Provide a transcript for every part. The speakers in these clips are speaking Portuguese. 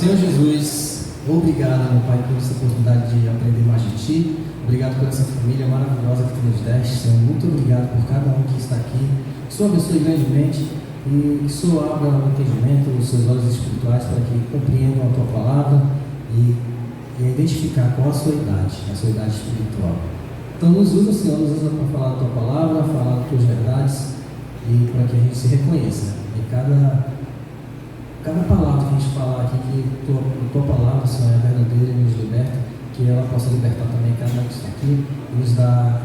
Senhor Jesus, obrigado, meu Pai, por essa oportunidade de aprender mais de Ti. Obrigado por essa família maravilhosa que Tu nos deste, Senhor. Muito obrigado por cada um que está aqui. Que o Senhor abençoe grandemente e que o Senhor abra o entendimento, os seus olhos espirituais para que compreendam a Tua palavra e identificar qual a sua idade espiritual. Então nos usa, Senhor, nos usa para falar a Tua palavra, falar as Tuas verdades e para que a gente se reconheça em cada palavra que a gente falar aqui, que tua palavra, Senhor, é verdadeira e nos liberta, que ela possa libertar também cada um que está aqui e nos dá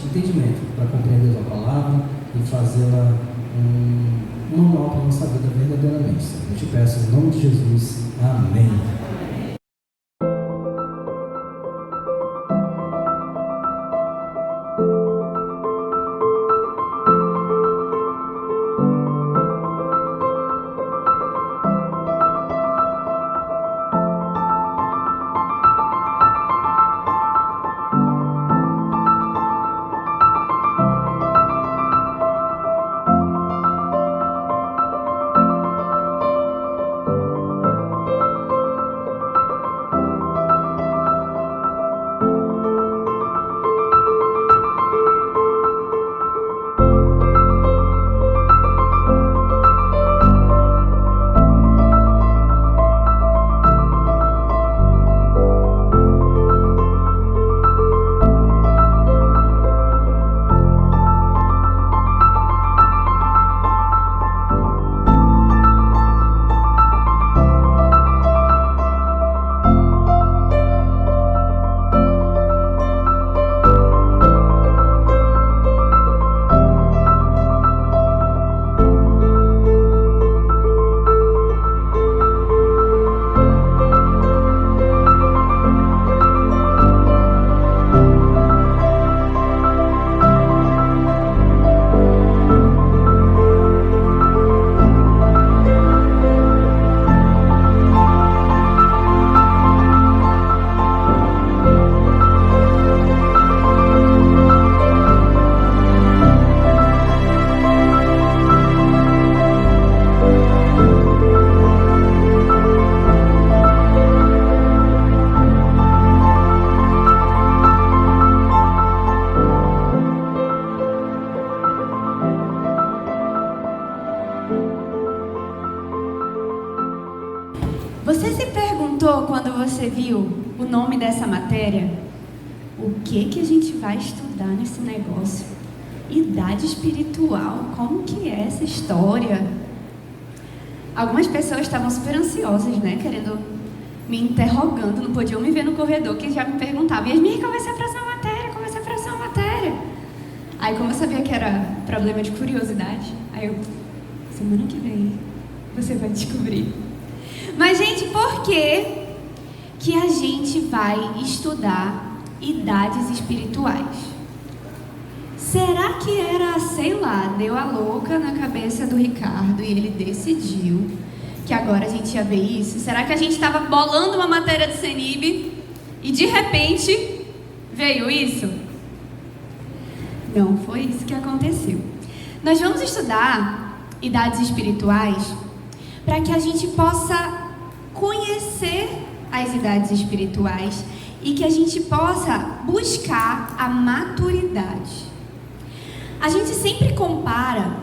entendimento para compreender a tua palavra e fazê-la um manual para a nossa vida verdadeiramente, Senhor. Eu te peço em nome de Jesus. Amém. Você se perguntou quando você viu o nome dessa matéria? O que a gente vai estudar nesse negócio? Idade espiritual, como que é essa história? Algumas pessoas estavam super ansiosas, né? Querendo, me interrogando, não podiam me ver no corredor, que já me perguntavam: Yasmin, qual vai ser a próxima matéria? Qual vai ser a próxima matéria? Aí, como eu sabia que era problema de curiosidade, aí eu, semana que vem, você vai descobrir. Mas, gente, por que a gente vai estudar idades espirituais? Será que era, sei lá, deu a louca na cabeça do Ricardo e ele decidiu que agora a gente ia ver isso? Será que a gente estava bolando uma matéria do CENIB e de repente veio isso? Não foi isso que aconteceu. Nós vamos estudar idades espirituais para que a gente possa conhecer as idades espirituais e que a gente possa buscar a maturidade. A gente sempre compara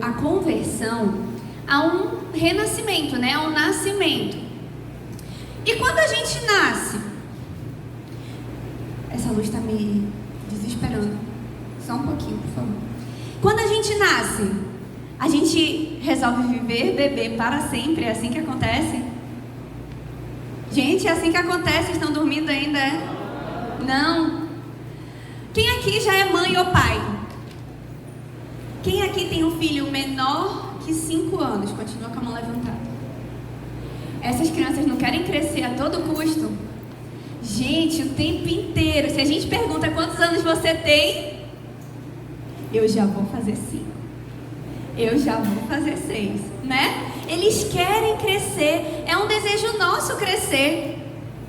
a conversão a um renascimento, né? A um nascimento. E quando a gente nasce, essa luz está me desesperando. Só um pouquinho, por favor. Quando a gente nasce, a gente resolve viver, beber para sempre. É assim que acontece? Gente, é assim que acontece. Estão dormindo ainda, é? Não. Quem aqui já é mãe ou pai? Quem aqui tem um filho menor que 5 anos? Continua com a mão levantada. Essas crianças não querem crescer a todo custo? Gente, o tempo inteiro. Se a gente pergunta quantos anos você tem, eu já vou fazer 5. Eu já vou fazer 6, né? Eles querem crescer. É um desejo nosso crescer.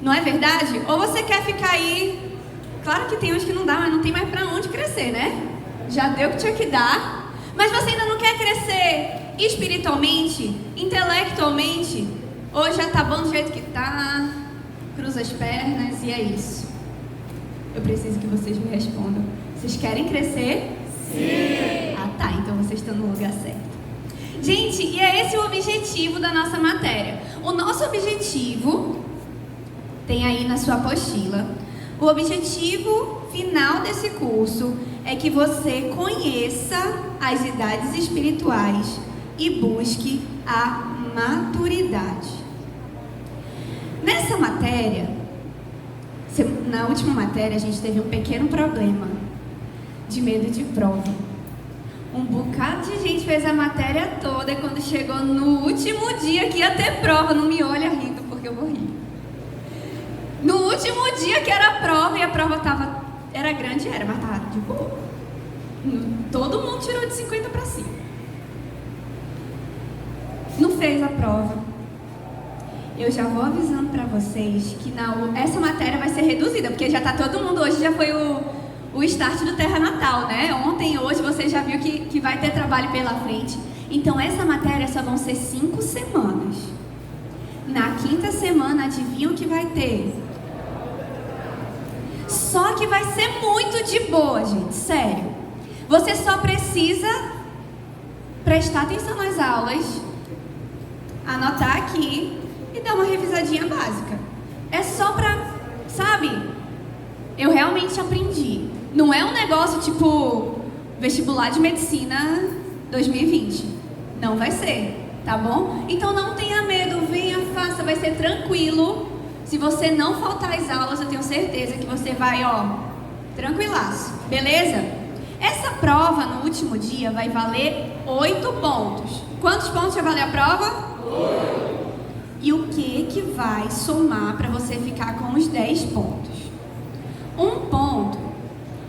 Não é verdade? Ou você quer ficar aí... Claro que tem uns que não dá, mas não tem mais pra onde crescer, né? Já deu o que tinha que dar. Mas você ainda não quer crescer espiritualmente? Intelectualmente, hoje já tá bom do jeito que tá, cruza as pernas e é isso. Eu preciso que vocês me respondam. Vocês querem crescer? Sim! Ah tá, então vocês estão no lugar certo. Gente, e é esse o objetivo da nossa matéria. O nosso objetivo, tem aí na sua apostila, o objetivo final desse curso é que você conheça as idades espirituais e busque a maturidade. Nessa matéria, na última matéria, a gente teve um pequeno problema de medo de prova. Um bocado de gente fez a matéria toda e quando chegou no último dia que ia ter prova, não me olha rindo porque eu vou rir. No último dia que era a prova, e a prova era grande, mas estava de boa. Todo mundo tirou de 50 para cima. Não fez a prova. Eu já vou avisando para vocês que essa matéria vai ser reduzida, porque já está todo mundo, hoje já foi o start do Terra Natal, né? Ontem, hoje, você já viu que vai ter trabalho pela frente. Então, essa matéria só vão ser 5 semanas. Na 5ª semana, adivinha o que vai ter? Só que vai ser muito de boa, gente, sério. Você só precisa prestar atenção nas aulas, anotar aqui e dar uma revisadinha básica. É só pra, sabe, eu realmente aprendi. Não é um negócio tipo vestibular de medicina 2020. Não vai ser, tá bom? Então não tenha medo, venha, faça, vai ser tranquilo. Se você não faltar às aulas, eu tenho certeza que você vai, tranquilaço, beleza? Essa prova no último dia vai valer 8 pontos. Quantos pontos vai valer a prova? 8. E o que vai somar para você ficar com os 10 pontos? 1 ponto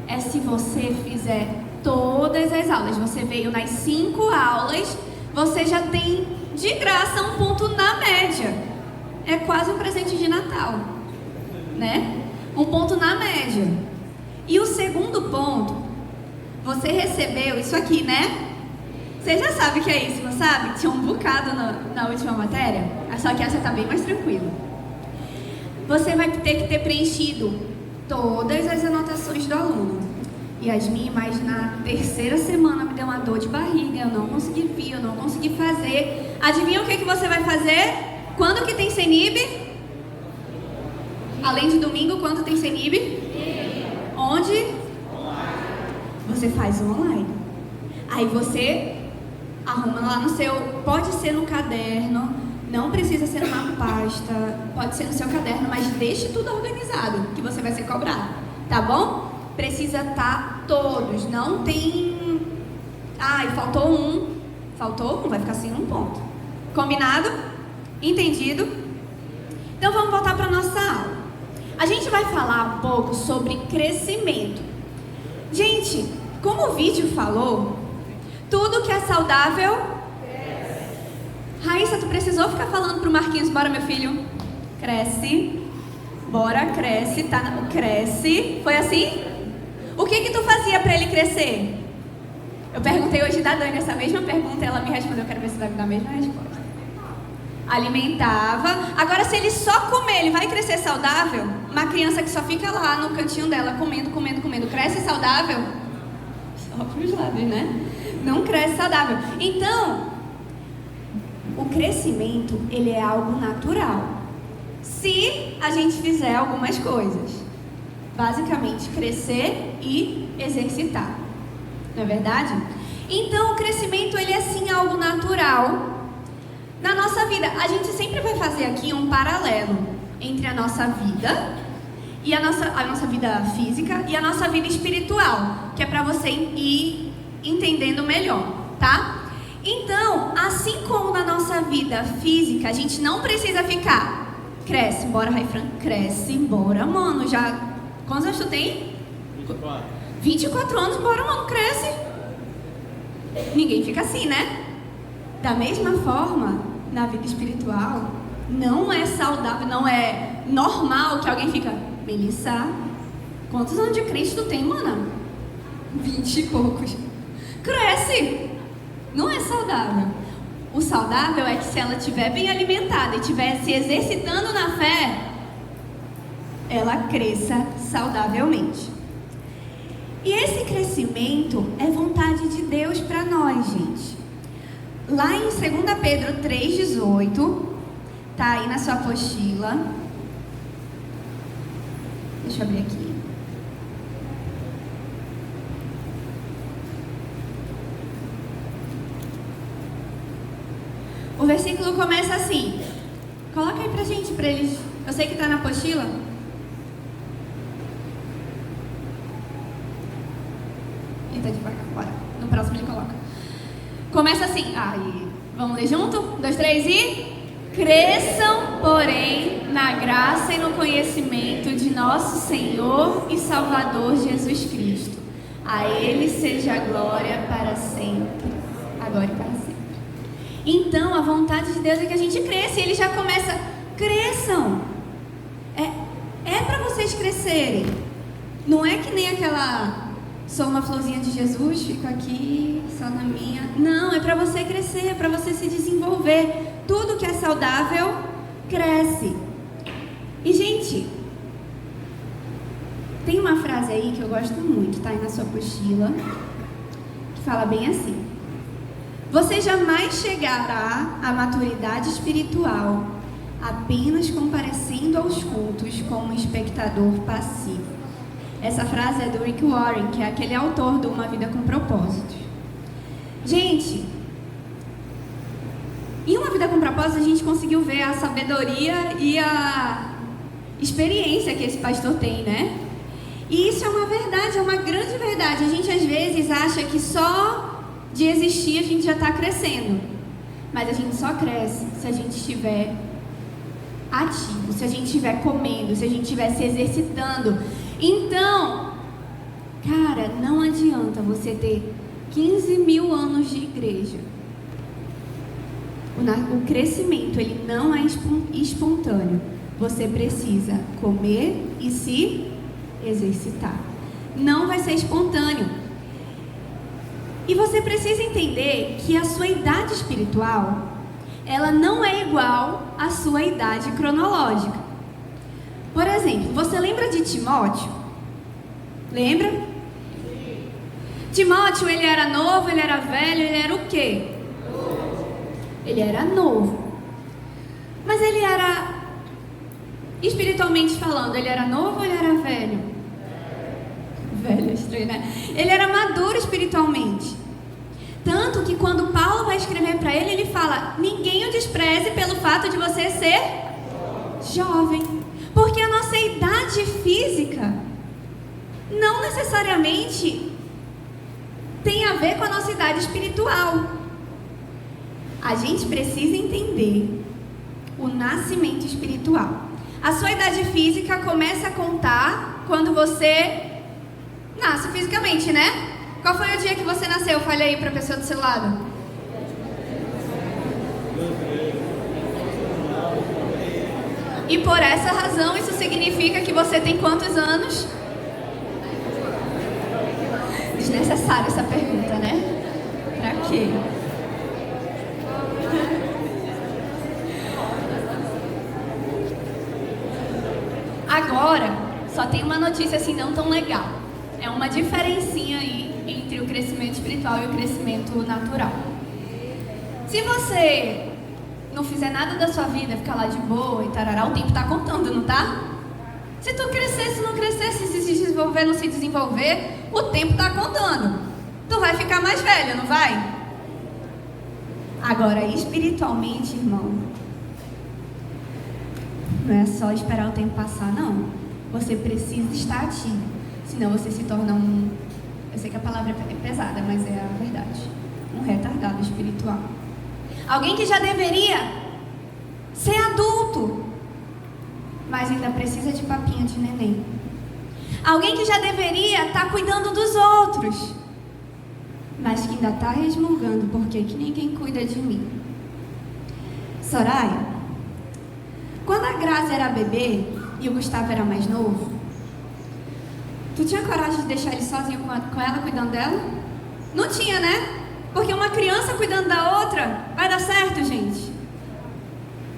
é se você fizer todas as aulas. Você veio nas 5 aulas, você já tem de graça 1 ponto na média. É quase um presente de Natal, né? 1 ponto na média. E o segundo ponto, você recebeu isso aqui, né? Você já sabe o que é isso, não sabe? Tinha um bocado na última matéria, só que essa tá bem mais tranquila. Você vai ter que ter preenchido todas as anotações do aluno. Yasmin, mas na 3ª semana me deu uma dor de barriga, eu não consegui vir, eu não consegui fazer. Adivinha o que você vai fazer? Quando que tem CENIB? Além de domingo, quando tem CENIB? Onde? Você faz online. Aí você arruma lá no seu, pode ser no caderno, não precisa ser numa pasta, pode ser no seu caderno, mas deixe tudo organizado, que você vai ser cobrado, tá bom? Precisa estar todos, não tem... faltou um, vai ficar sem 1 ponto. Combinado? Entendido? Então vamos voltar para a nossa aula. A gente vai falar um pouco sobre crescimento. Gente, como o vídeo falou, tudo que é saudável... Raíssa, tu precisou ficar falando pro Marquinhos, bora meu filho, cresce, bora, cresce, tá? Cresce, foi assim? O que tu fazia para ele crescer? Eu perguntei hoje da Dani essa mesma pergunta, ela me respondeu, eu quero ver se vai me dar a mesma resposta. Alimentava. Agora, se ele só comer, ele vai crescer saudável? Uma criança que só fica lá no cantinho dela, comendo, cresce saudável? Só pros lados, né? Não cresce saudável. Então, o crescimento, ele é algo natural. Se a gente fizer algumas coisas. Basicamente, crescer e exercitar. Não é verdade? Então, o crescimento, ele é sim algo natural na nossa vida. A gente sempre vai fazer aqui um paralelo entre a nossa vida e a nossa vida física e a nossa vida espiritual, que é para você ir entendendo melhor, tá? Então, assim como na nossa vida física, a gente não precisa ficar cresce, bora, Raifran, cresce, bora, mano, já... Quantos anos tu tem? 24. 24 anos, bora, mano, cresce. Ninguém fica assim, né? Da mesma forma, na vida espiritual, não é saudável, não é normal que alguém fica... Melissa, quantos anos de crente tu tem, mana? 20 e poucos. Cresce. Não é saudável. O saudável é que se ela estiver bem alimentada e estiver se exercitando na fé, ela cresça saudavelmente. E esse crescimento é vontade de Deus para nós, gente. Lá em 2 Pedro 3,18, tá aí na sua apostila. Deixa eu abrir aqui. O versículo começa assim. Coloca aí pra gente, pra eles. Eu sei que tá na apostila. E tá devagar, bora. No próximo ele coloca. Começa assim. Aí, vamos ler junto? 1, 2, 3 e... Cresçam, porém, na graça e no conhecimento de nosso Senhor e Salvador Jesus Cristo. A Ele seja a glória para sempre. Agora e para sempre. Então, a vontade de Deus é que a gente cresça. E Ele já começa, cresçam. É para vocês crescerem. Não é que nem aquela, sou uma florzinha de Jesus, fico aqui, só na minha. Não, é para você crescer, é para você se desenvolver. Tudo que é saudável, cresce. E, gente, tem uma frase aí que eu gosto muito, tá aí na sua apostila, que fala bem assim: você jamais chegará à maturidade espiritual apenas comparecendo aos cultos como espectador passivo. Essa frase é do Rick Warren, que é aquele autor do Uma Vida com Propósito. Gente, em Uma Vida com Propósito a gente conseguiu ver a sabedoria e a experiência que esse pastor tem, né? E isso é uma verdade, é uma grande verdade. A gente às vezes acha que só de existir a gente já está crescendo, mas a gente só cresce se a gente estiver ativo, se a gente estiver comendo, se a gente estiver se exercitando. Então, cara, não adianta você ter 15 mil anos de igreja. O crescimento, ele não é espontâneo. Você precisa comer e se exercitar. Não vai ser espontâneo. E você precisa entender que a sua idade espiritual, ela não é igual à sua idade cronológica. Por exemplo, você lembra de Timóteo? Lembra? Timóteo, ele era novo, ele era velho, ele era o quê? Ele era novo. Mas ele era, espiritualmente falando, ele era novo ou ele era velho? Velho, estranho, né? Ele era maduro espiritualmente. Tanto que quando Paulo vai escrever para ele, ele fala: ninguém o despreze pelo fato de você ser jovem. Porque a nossa idade física não necessariamente tem a ver com a nossa idade espiritual. A gente precisa entender o nascimento espiritual. A sua idade física começa a contar quando você nasce fisicamente, né? Qual foi o dia que você nasceu? Fale aí para a pessoa do seu lado. E por essa razão, isso significa que você tem quantos anos? Desnecessária essa pergunta, né? Pra quê? Agora, só tem uma notícia assim não tão legal. É uma diferencinha aí entre o crescimento espiritual e o crescimento natural. Se você não fizer nada da sua vida, ficar lá de boa e tarará, o tempo tá contando, não tá? Se tu crescer, se não crescer, se desenvolver, não se desenvolver, o tempo tá contando. Tu vai ficar mais velho, não vai? Agora, espiritualmente, irmão, não é só esperar o tempo passar, não. Você precisa estar ativo. Senão você se torna um... Eu sei que a palavra é pesada, mas é a verdade. Um retardado espiritual. Alguém que já deveria ser adulto, mas ainda precisa de papinha de neném. Alguém que já deveria estar cuidando dos outros, mas que ainda está resmungando, por que ninguém cuida de mim? Soraya, quando a Graça era bebê e o Gustavo era mais novo, tu tinha coragem de deixar ele sozinho com ela, cuidando dela? Não tinha, né? Porque uma criança cuidando da outra, vai dar certo, gente?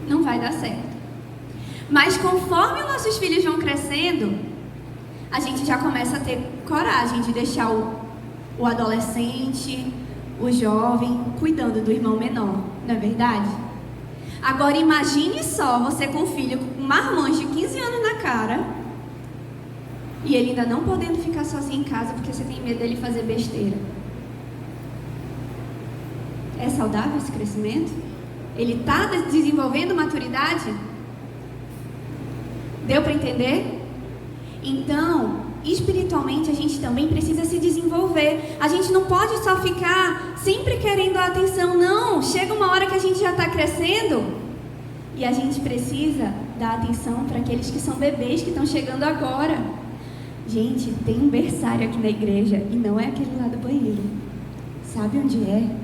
Não vai dar certo. Mas conforme nossos filhos vão crescendo, a gente já começa a ter coragem de deixar o adolescente, o jovem, cuidando do irmão menor, não é verdade? Agora imagine só você com um filho com um marmanjo de 15 anos na cara e ele ainda não podendo ficar sozinho em casa porque você tem medo dele fazer besteira. É saudável esse crescimento? Ele está desenvolvendo maturidade? Deu para entender? Então, espiritualmente a gente também precisa se desenvolver. A gente não pode só ficar sempre querendo a atenção, não. Chega uma hora que a gente já está crescendo e a gente precisa dar atenção para aqueles que são bebês que estão chegando agora. Gente, tem um berçário aqui na igreja e não é aquele lá do banheiro. Sabe onde é?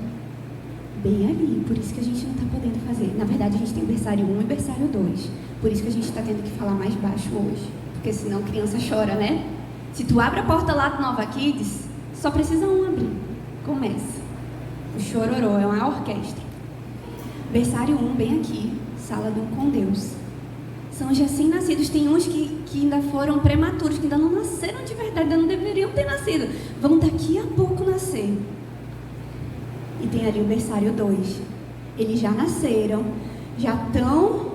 Bem ali, por isso que a gente não está podendo fazer. Na verdade, a gente tem berçário 1 e berçário 2. Por isso que a gente está tendo que falar mais baixo hoje. Porque senão a criança chora, né? Se tu abre a porta lá do Nova Kids, só precisa um abrir. Começa. O chororô é uma orquestra. Berçário 1, bem aqui. Sala do Um com Deus. São os recém-nascidos. Tem uns que ainda foram prematuros, que ainda não nasceram de verdade, ainda não deveriam ter nascido. Vão daqui a pouco nascer. E tem ali o berçário 2. Eles já nasceram, já estão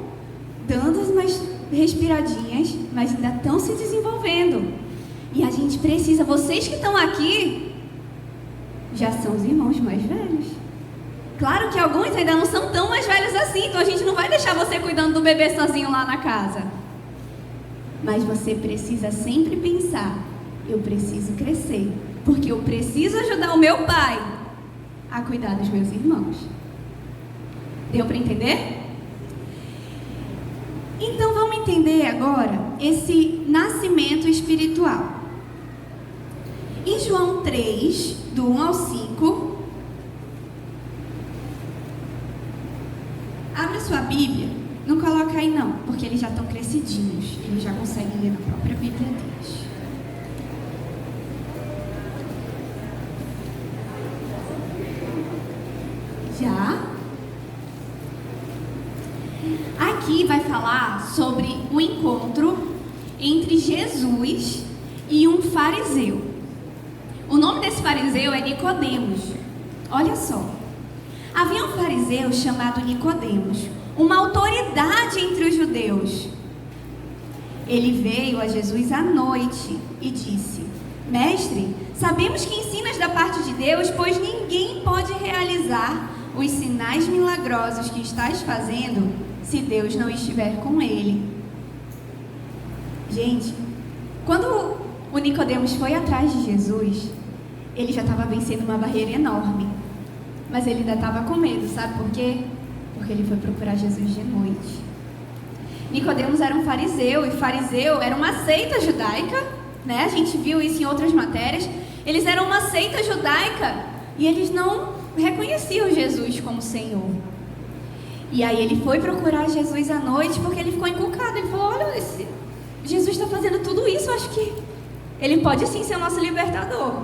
dando umas respiradinhas, mas ainda estão se desenvolvendo. E a gente precisa, vocês que estão aqui, já são os irmãos mais velhos. Claro que alguns ainda não são tão mais velhos assim, então a gente não vai deixar você cuidando do bebê sozinho lá na casa. Mas você precisa sempre pensar, eu preciso crescer, porque eu preciso ajudar o meu pai a cuidar dos meus irmãos. Deu para entender? Então vamos entender agora esse nascimento espiritual. Em João 3, do 1 ao 5, abra sua Bíblia. Não coloca aí não, porque eles já estão crescidinhos. Eles já conseguem ler na própria Bíblia deles. Já? Aqui vai falar sobre o encontro entre Jesus e um fariseu. O nome desse fariseu é Nicodemos. Olha só. Havia um fariseu chamado Nicodemos, uma autoridade entre os judeus. Ele veio a Jesus à noite e disse: Mestre, sabemos que ensinas da parte de Deus, pois ninguém pode realizar os sinais milagrosos que estás fazendo se Deus não estiver com ele. Gente, quando o Nicodemos foi atrás de Jesus, ele já estava vencendo uma barreira enorme. Mas ele ainda estava com medo, sabe por quê? Porque ele foi procurar Jesus de noite. Nicodemos era um fariseu, e fariseu era uma seita judaica, né? A gente viu isso em outras matérias. Eles eram uma seita judaica e eles não reconheciam Jesus como Senhor. E aí ele foi procurar Jesus à noite porque ele ficou encucado. Ele falou: olha, Jesus está fazendo tudo isso, acho que ele pode sim ser o nosso libertador.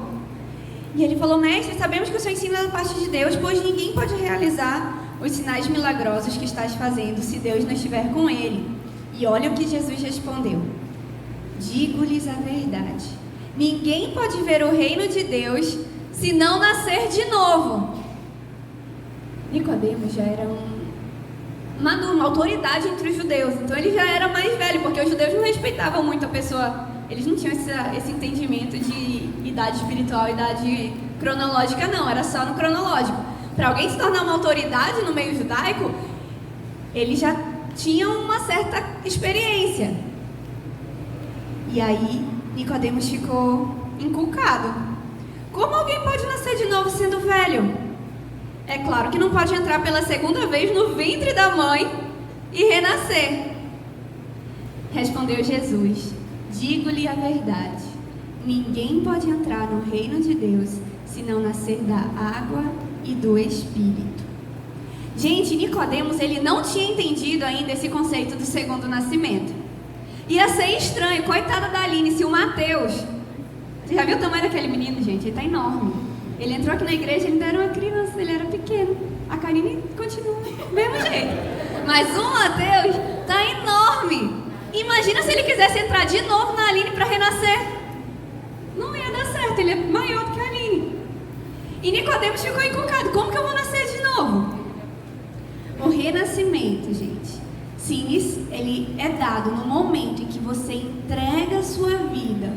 E ele falou: mestre, sabemos que o Senhor ensina da parte de Deus, pois ninguém pode realizar os sinais milagrosos que estás fazendo se Deus não estiver com ele. E olha o que Jesus respondeu: digo-lhes a verdade, ninguém pode ver o reino de Deus se não nascer de novo. Nicodemos já era uma autoridade entre os judeus, então ele já era mais velho, porque os judeus não respeitavam muito a pessoa, eles não tinham esse entendimento de idade espiritual, idade cronológica, não, era só no cronológico. Para alguém se tornar uma autoridade no meio judaico, eles já tinham uma certa experiência. E aí Nicodemos ficou encucado. Como alguém pode nascer de novo sendo velho? É claro que não pode entrar pela segunda vez no ventre da mãe e renascer. Respondeu Jesus: digo-lhe a verdade, ninguém pode entrar no reino de Deus se não nascer da água e do Espírito. Gente, Nicodemos, ele não tinha entendido ainda esse conceito do segundo nascimento. Ia ser estranho, coitada da Aline, se o Mateus... Você já viu o tamanho daquele menino, gente? Ele está enorme. Ele entrou aqui na igreja, ele ainda era uma criança, ele era pequeno. A Karine continua do mesmo jeito. Mas o Mateus tá enorme. Imagina se ele quisesse entrar de novo na Aline para renascer. Não ia dar certo, ele é maior do que a Aline. E Nicodemos ficou encucado. Como que eu vou nascer de novo? O renascimento, gente, sim, ele é dado no momento em que você entrega a sua vida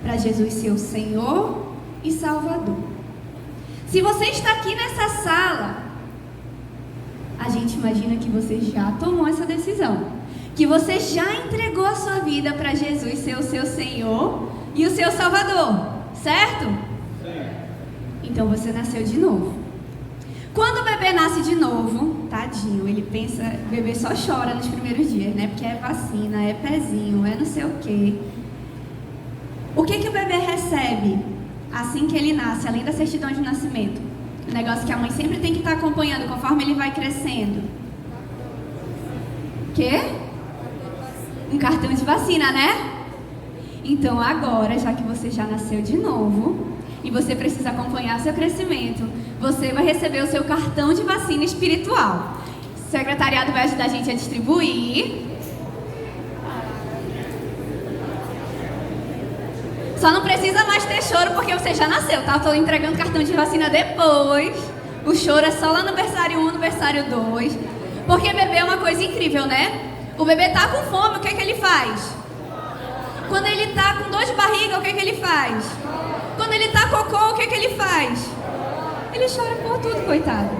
para Jesus ser o Senhor e Salvador. Se você está aqui nessa sala, a gente imagina que você já tomou essa decisão, que você já entregou a sua vida para Jesus ser o seu Senhor e o seu Salvador, certo? Sim. Então você nasceu de novo. Quando o bebê nasce de novo, tadinho, ele pensa, o bebê só chora nos primeiros dias, né? Porque é vacina, é pezinho, é não sei o quê. O que o bebê recebe assim que ele nasce, além da certidão de nascimento? Um negócio que a mãe sempre tem que estar acompanhando conforme ele vai crescendo. Quê? Um cartão de vacina, né? Então agora, já que você já nasceu de novo e você precisa acompanhar seu crescimento, você vai receber o seu cartão de vacina espiritual. O secretariado vai ajudar a gente a distribuir. Só não precisa mais ter choro porque você já nasceu, tá? Eu tô entregando cartão de vacina depois. O choro é só lá no berçário 1, no berçário 2. Porque bebê é uma coisa incrível, né? O bebê tá com fome, o que ele faz? Quando ele tá com dor de barriga, o que ele faz? Quando ele tá cocô, o que ele faz? Ele chora por tudo, coitado.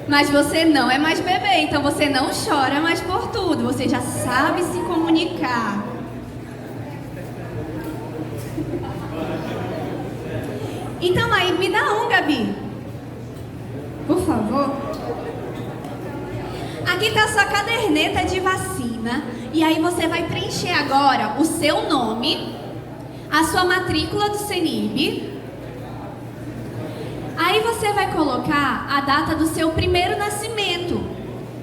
Mas você não é mais bebê, então você não chora mais por tudo. Você já sabe se comunicar. Então aí, me dá um, Gabi. Por favor. Aqui está a sua caderneta de vacina. E aí você vai preencher agora o seu nome, a sua matrícula do CENIB. Aí você vai colocar a data do seu primeiro nascimento.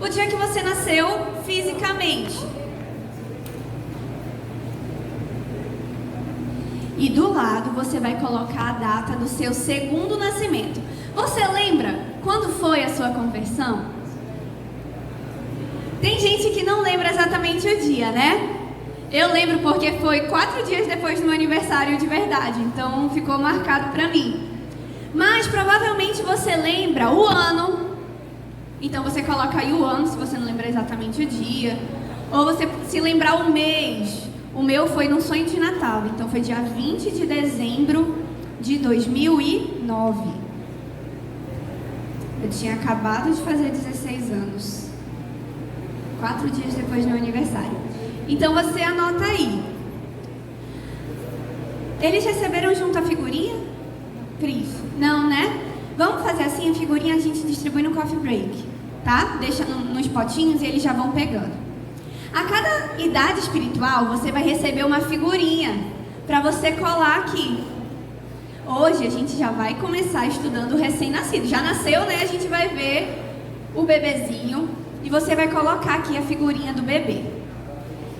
O dia que você nasceu fisicamente. E do lado você vai colocar a data do seu segundo nascimento. Você lembra quando foi a sua conversão? Tem gente que não lembra exatamente o dia, né? Eu lembro porque foi 4 dias depois do meu aniversário de verdade. Então ficou marcado pra mim. Mas provavelmente você lembra o ano. Então você coloca aí o ano, se você não lembra exatamente o dia. Ou você se lembrar o mês. O meu foi num sonho de Natal, então foi dia 20 de dezembro de 2009. Eu tinha acabado de fazer 16 anos. 4 dias depois do meu aniversário. Então você anota aí. Eles receberam junto a figurinha? Cris? Não, né? Vamos fazer assim, a figurinha a gente distribui no coffee break, tá? Deixa nos potinhos e eles já vão pegando. A cada idade espiritual, você vai receber uma figurinha para você colar aqui. Hoje a gente já vai começar estudando o recém-nascido. Já nasceu, né? A gente vai ver o bebezinho e você vai colocar aqui a figurinha do bebê.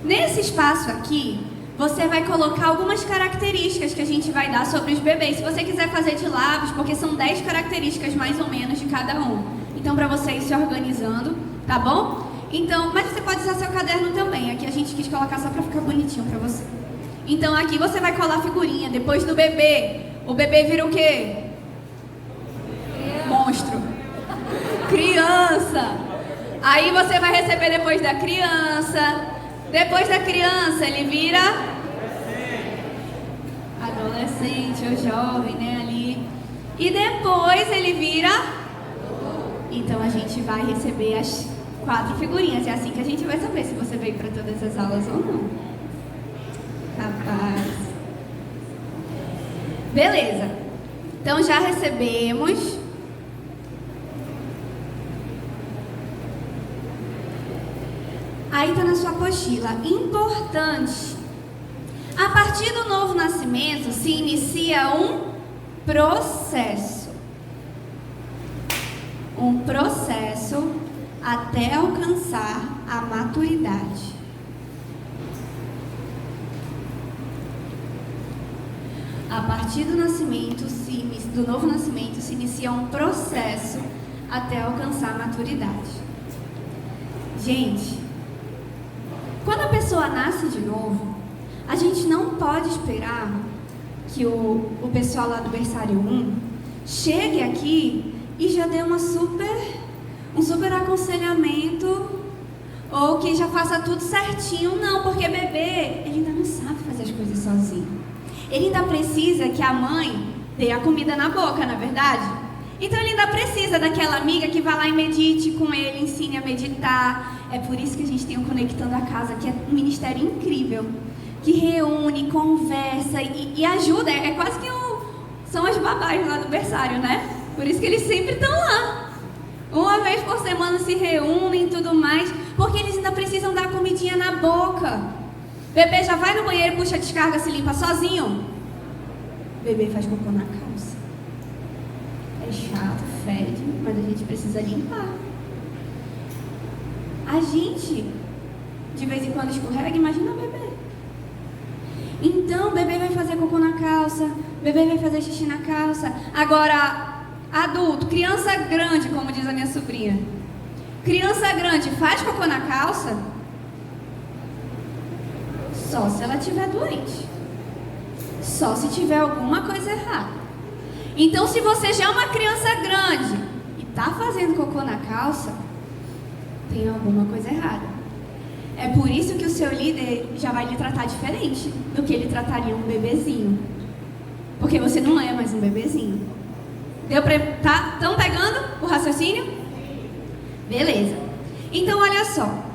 Nesse espaço aqui, você vai colocar algumas características que a gente vai dar sobre os bebês. Se você quiser fazer de lápis, porque são 10 características mais ou menos de cada um. Então, para você ir se organizando, tá bom? Então, mas você pode usar seu caderno também. Aqui a gente quis colocar só para ficar bonitinho para você. Então, aqui você vai colar a figurinha. Depois do bebê. O bebê vira o quê? Monstro. Criança. Aí você vai receber depois da criança. Depois da criança, ele vira adolescente ou jovem, né? Ali. E depois ele vira. Então, a gente vai receber as 4 figurinhas. É assim que a gente vai saber se você veio para todas as aulas ou não. Capaz. Beleza. Então já recebemos. Aí está na sua apostila. Importante. A partir do novo nascimento se inicia um processo. Um processo até alcançar a maturidade. A partir do nascimento, do novo nascimento, se inicia um processo até alcançar a maturidade. Gente, quando a pessoa nasce de novo, a gente não pode esperar que o pessoal lá do berçário 1 chegue aqui e já dê um super aconselhamento ou que já faça tudo certinho. Não, porque bebê, ele ainda não sabe fazer as coisas sozinho. Ele ainda precisa que a mãe dê a comida na boca, não é verdade? Então ele ainda precisa daquela amiga que vá lá e medite com ele, ensine a meditar. É por isso que a gente tem o Conectando a Casa, que é um ministério incrível, que reúne, conversa e ajuda. É quase que são as babás lá do berçário, né? Por isso que eles sempre estão lá. Uma vez por semana se reúnem e tudo mais, porque eles ainda precisam dar comidinha na boca. Bebê já vai no banheiro, puxa a descarga, se limpa sozinho. Bebê faz cocô na calça. É chato, fede, mas a gente precisa limpar. A gente, de vez em quando, escorrega, imagina o bebê. Então, bebê vai fazer cocô na calça, bebê vai fazer xixi na calça. Agora, adulto, criança grande, como diz a minha sobrinha. Criança grande faz cocô na calça? Só se ela estiver doente. Só se tiver alguma coisa errada. Então, se você já é uma criança grande e está fazendo cocô na calça, tem alguma coisa errada. É por isso que o seu líder já vai lhe tratar diferente do que ele trataria um bebezinho. Porque você não é mais um bebezinho. Deu pra... Estão pegando o raciocínio? Beleza. Então, olha só.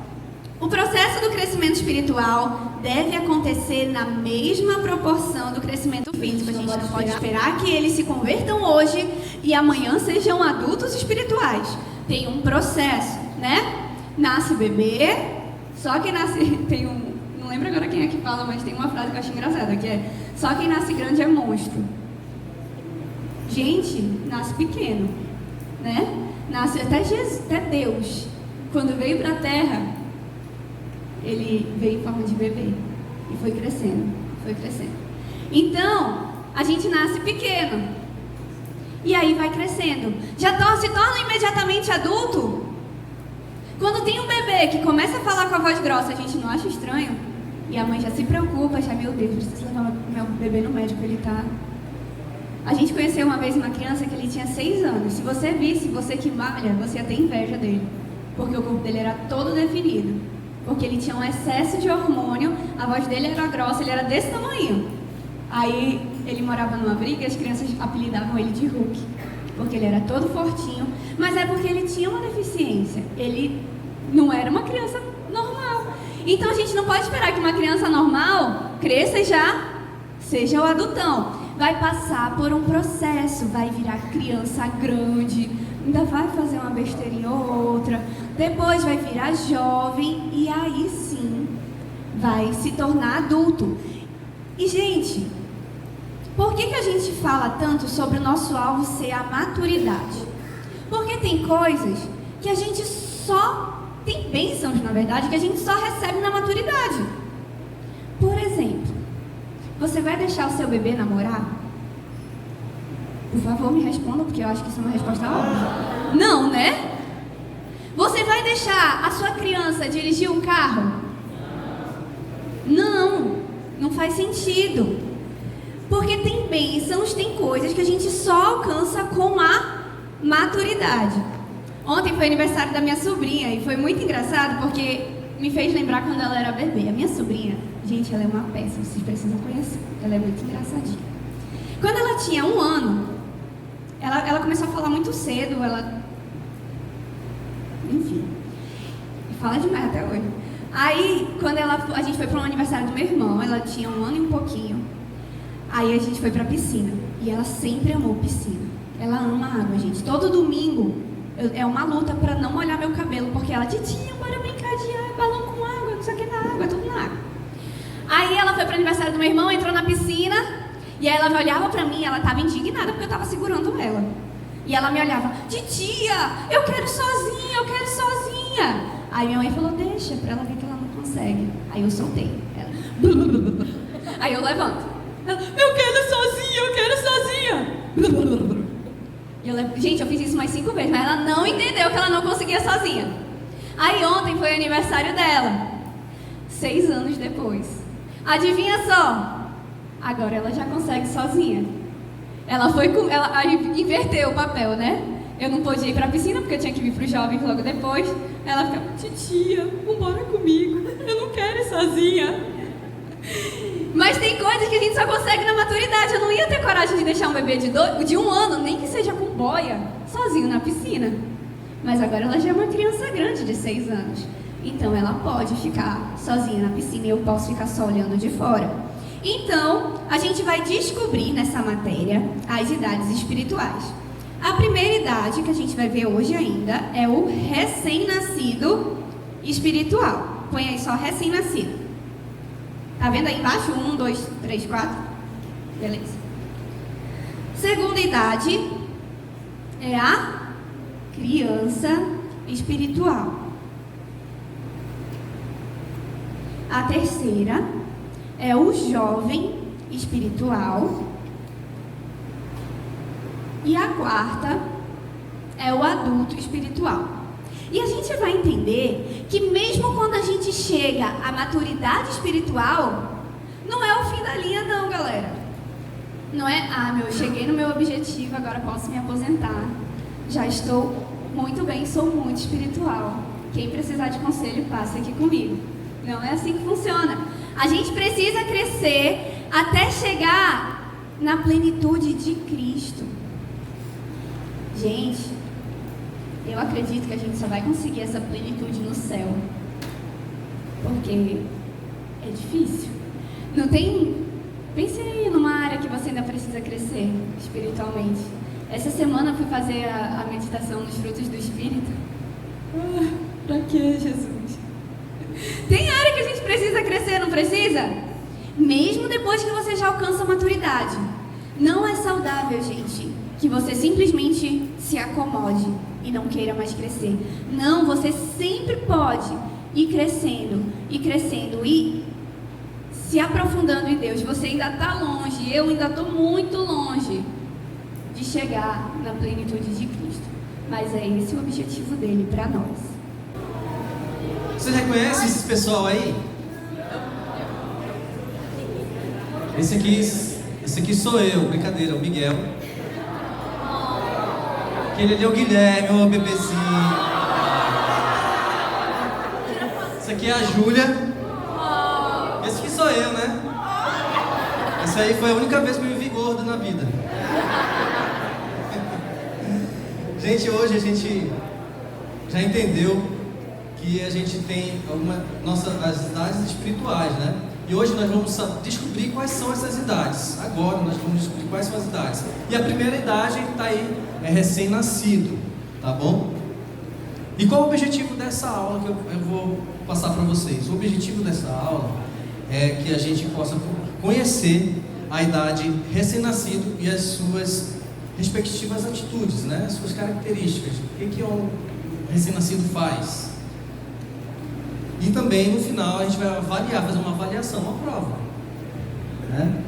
O processo do crescimento espiritual deve acontecer na mesma proporção do crescimento físico. A gente não pode esperar que eles se convertam hoje e amanhã sejam adultos espirituais. Tem um processo, né? Nasce bebê, só quem nasce... Não lembro agora quem é que fala, mas tem uma frase que eu acho engraçada, que é: só quem nasce grande é monstro. Gente, nasce pequeno, né? Nasce até Deus. Quando veio para a Terra, ele veio em forma de bebê e foi crescendo, foi crescendo. Então, a gente nasce pequeno e aí vai crescendo. Se torna imediatamente adulto. Quando tem um bebê que começa a falar com a voz grossa, a gente não acha estranho? E a mãe já se preocupa, já, meu Deus, preciso levar meu bebê no médico, ele tá... A gente conheceu uma vez uma criança que ele tinha 6 anos. Se você visse, você que malha, você ia ter inveja dele, porque o corpo dele era todo definido. Porque ele tinha um excesso de hormônio, a voz dele era grossa, ele era desse tamanho. Aí ele morava numa briga e as crianças apelidavam ele de Hulk, porque ele era todo fortinho, mas é porque ele tinha uma deficiência. Ele não era uma criança normal. Então a gente não pode esperar que uma criança normal cresça e já seja o adultão. Vai passar por um processo, vai virar criança grande, ainda vai fazer uma besteirinha ou outra, depois vai virar jovem e aí sim vai se tornar adulto. E gente, por que a gente fala tanto sobre o nosso alvo ser a maturidade? Porque tem coisas que a gente tem bênçãos, na verdade, que a gente só recebe na maturidade. Por exemplo, você vai deixar o seu bebê namorar? Por favor, me respondam, porque eu acho que isso é uma resposta óbvia. Não, né? Você vai deixar a sua criança dirigir um carro? Não, não faz sentido. Porque tem bênçãos, tem coisas que a gente só alcança com a maturidade. Ontem foi aniversário da minha sobrinha e foi muito engraçado porque me fez lembrar quando ela era bebê. A minha sobrinha, gente, ela é uma peça, vocês precisam conhecer. Ela é muito engraçadinha. Quando ela tinha 1 ano, ela começou a falar muito cedo, enfim, fala demais até hoje. Aí, quando a gente foi para um aniversário do meu irmão, ela tinha 1 ano e um pouquinho. Aí a gente foi para a piscina, e ela sempre amou piscina. Ela ama água, gente. Todo domingo é uma luta para não molhar meu cabelo, porque ela, titia, bora brincar de balão com água, isso aqui é na água, tudo na água. Aí ela foi para o aniversário do meu irmão, entrou na piscina, e aí ela me olhava para mim, ela estava indignada porque eu estava segurando ela. E ela me olhava, titia, eu quero sozinha, eu quero sozinha. Aí minha mãe falou, deixa, para ela ver que ela não consegue. Aí eu soltei ela. Aí eu levanto. Ela, eu quero sozinha, eu quero sozinha. E gente, eu fiz isso mais 5 vezes, mas ela não entendeu que ela não conseguia sozinha. Aí ontem foi o aniversário dela, 6 anos depois. Adivinha só? Agora ela já consegue sozinha. Ela foi com... aí inverteu o papel, né? Eu não podia ir pra piscina porque eu tinha que vir pros jovens logo depois. Ela ficava, titia, vambora comigo, eu não quero ir sozinha. Mas tem coisas que a gente só consegue na maturidade. Eu não ia ter coragem de deixar um bebê de 1 ano, nem que seja com boia, sozinho na piscina. Mas agora ela já é uma criança grande de 6 anos. Então ela pode ficar sozinha na piscina e eu posso ficar só olhando de fora. Então, a gente vai descobrir nessa matéria as idades espirituais. A primeira idade que a gente vai ver hoje ainda é o recém-nascido espiritual. Põe aí só recém-nascido. Tá vendo aí embaixo? 1, 2, 3, 4. Beleza. Segunda idade é a criança espiritual. A terceira é o jovem espiritual. E a quarta é o adulto espiritual. E a gente vai entender que mesmo quando a gente chega à maturidade espiritual, não é o fim da linha não, galera. Não é, cheguei no meu objetivo, agora posso me aposentar. Já estou muito bem, sou muito espiritual. Quem precisar de conselho, passa aqui comigo. Não é assim que funciona. A gente precisa crescer até chegar na plenitude de Cristo. Gente, eu acredito que a gente só vai conseguir essa plenitude no céu. Porque é difícil. Não tem... Pense aí numa área que você ainda precisa crescer espiritualmente. Essa semana eu fui fazer a meditação nos frutos do Espírito. Pra quê, Jesus? Tem área que a gente precisa crescer, não precisa? Mesmo depois que você já alcança a maturidade. Não é saudável, gente, que você simplesmente se acomode e não queira mais crescer. Não, você sempre pode ir crescendo e se aprofundando em Deus. Você ainda está longe, eu ainda estou muito longe de chegar na plenitude de Cristo. Mas é esse o objetivo dele para nós. Você reconhece esse pessoal aí? Esse aqui sou eu, brincadeira, o Miguel. Aquele ali é o Guilherme, o bebezinho. Esse aqui é a Júlia. Esse aqui sou eu, né? Essa aí foi a única vez que eu me vi gordo na vida. Gente, hoje a gente já entendeu que a gente tem as idades espirituais, né? E hoje nós vamos descobrir quais são essas idades. Agora nós vamos descobrir quais são as idades. E a primeira idade que está aí é recém-nascido, tá bom? E qual o objetivo dessa aula que eu vou passar para vocês? O objetivo dessa aula é que a gente possa conhecer a idade recém-nascido e as suas respectivas atitudes, né? As suas características. O que o recém-nascido faz? E também no final a gente vai fazer uma avaliação, uma prova, né?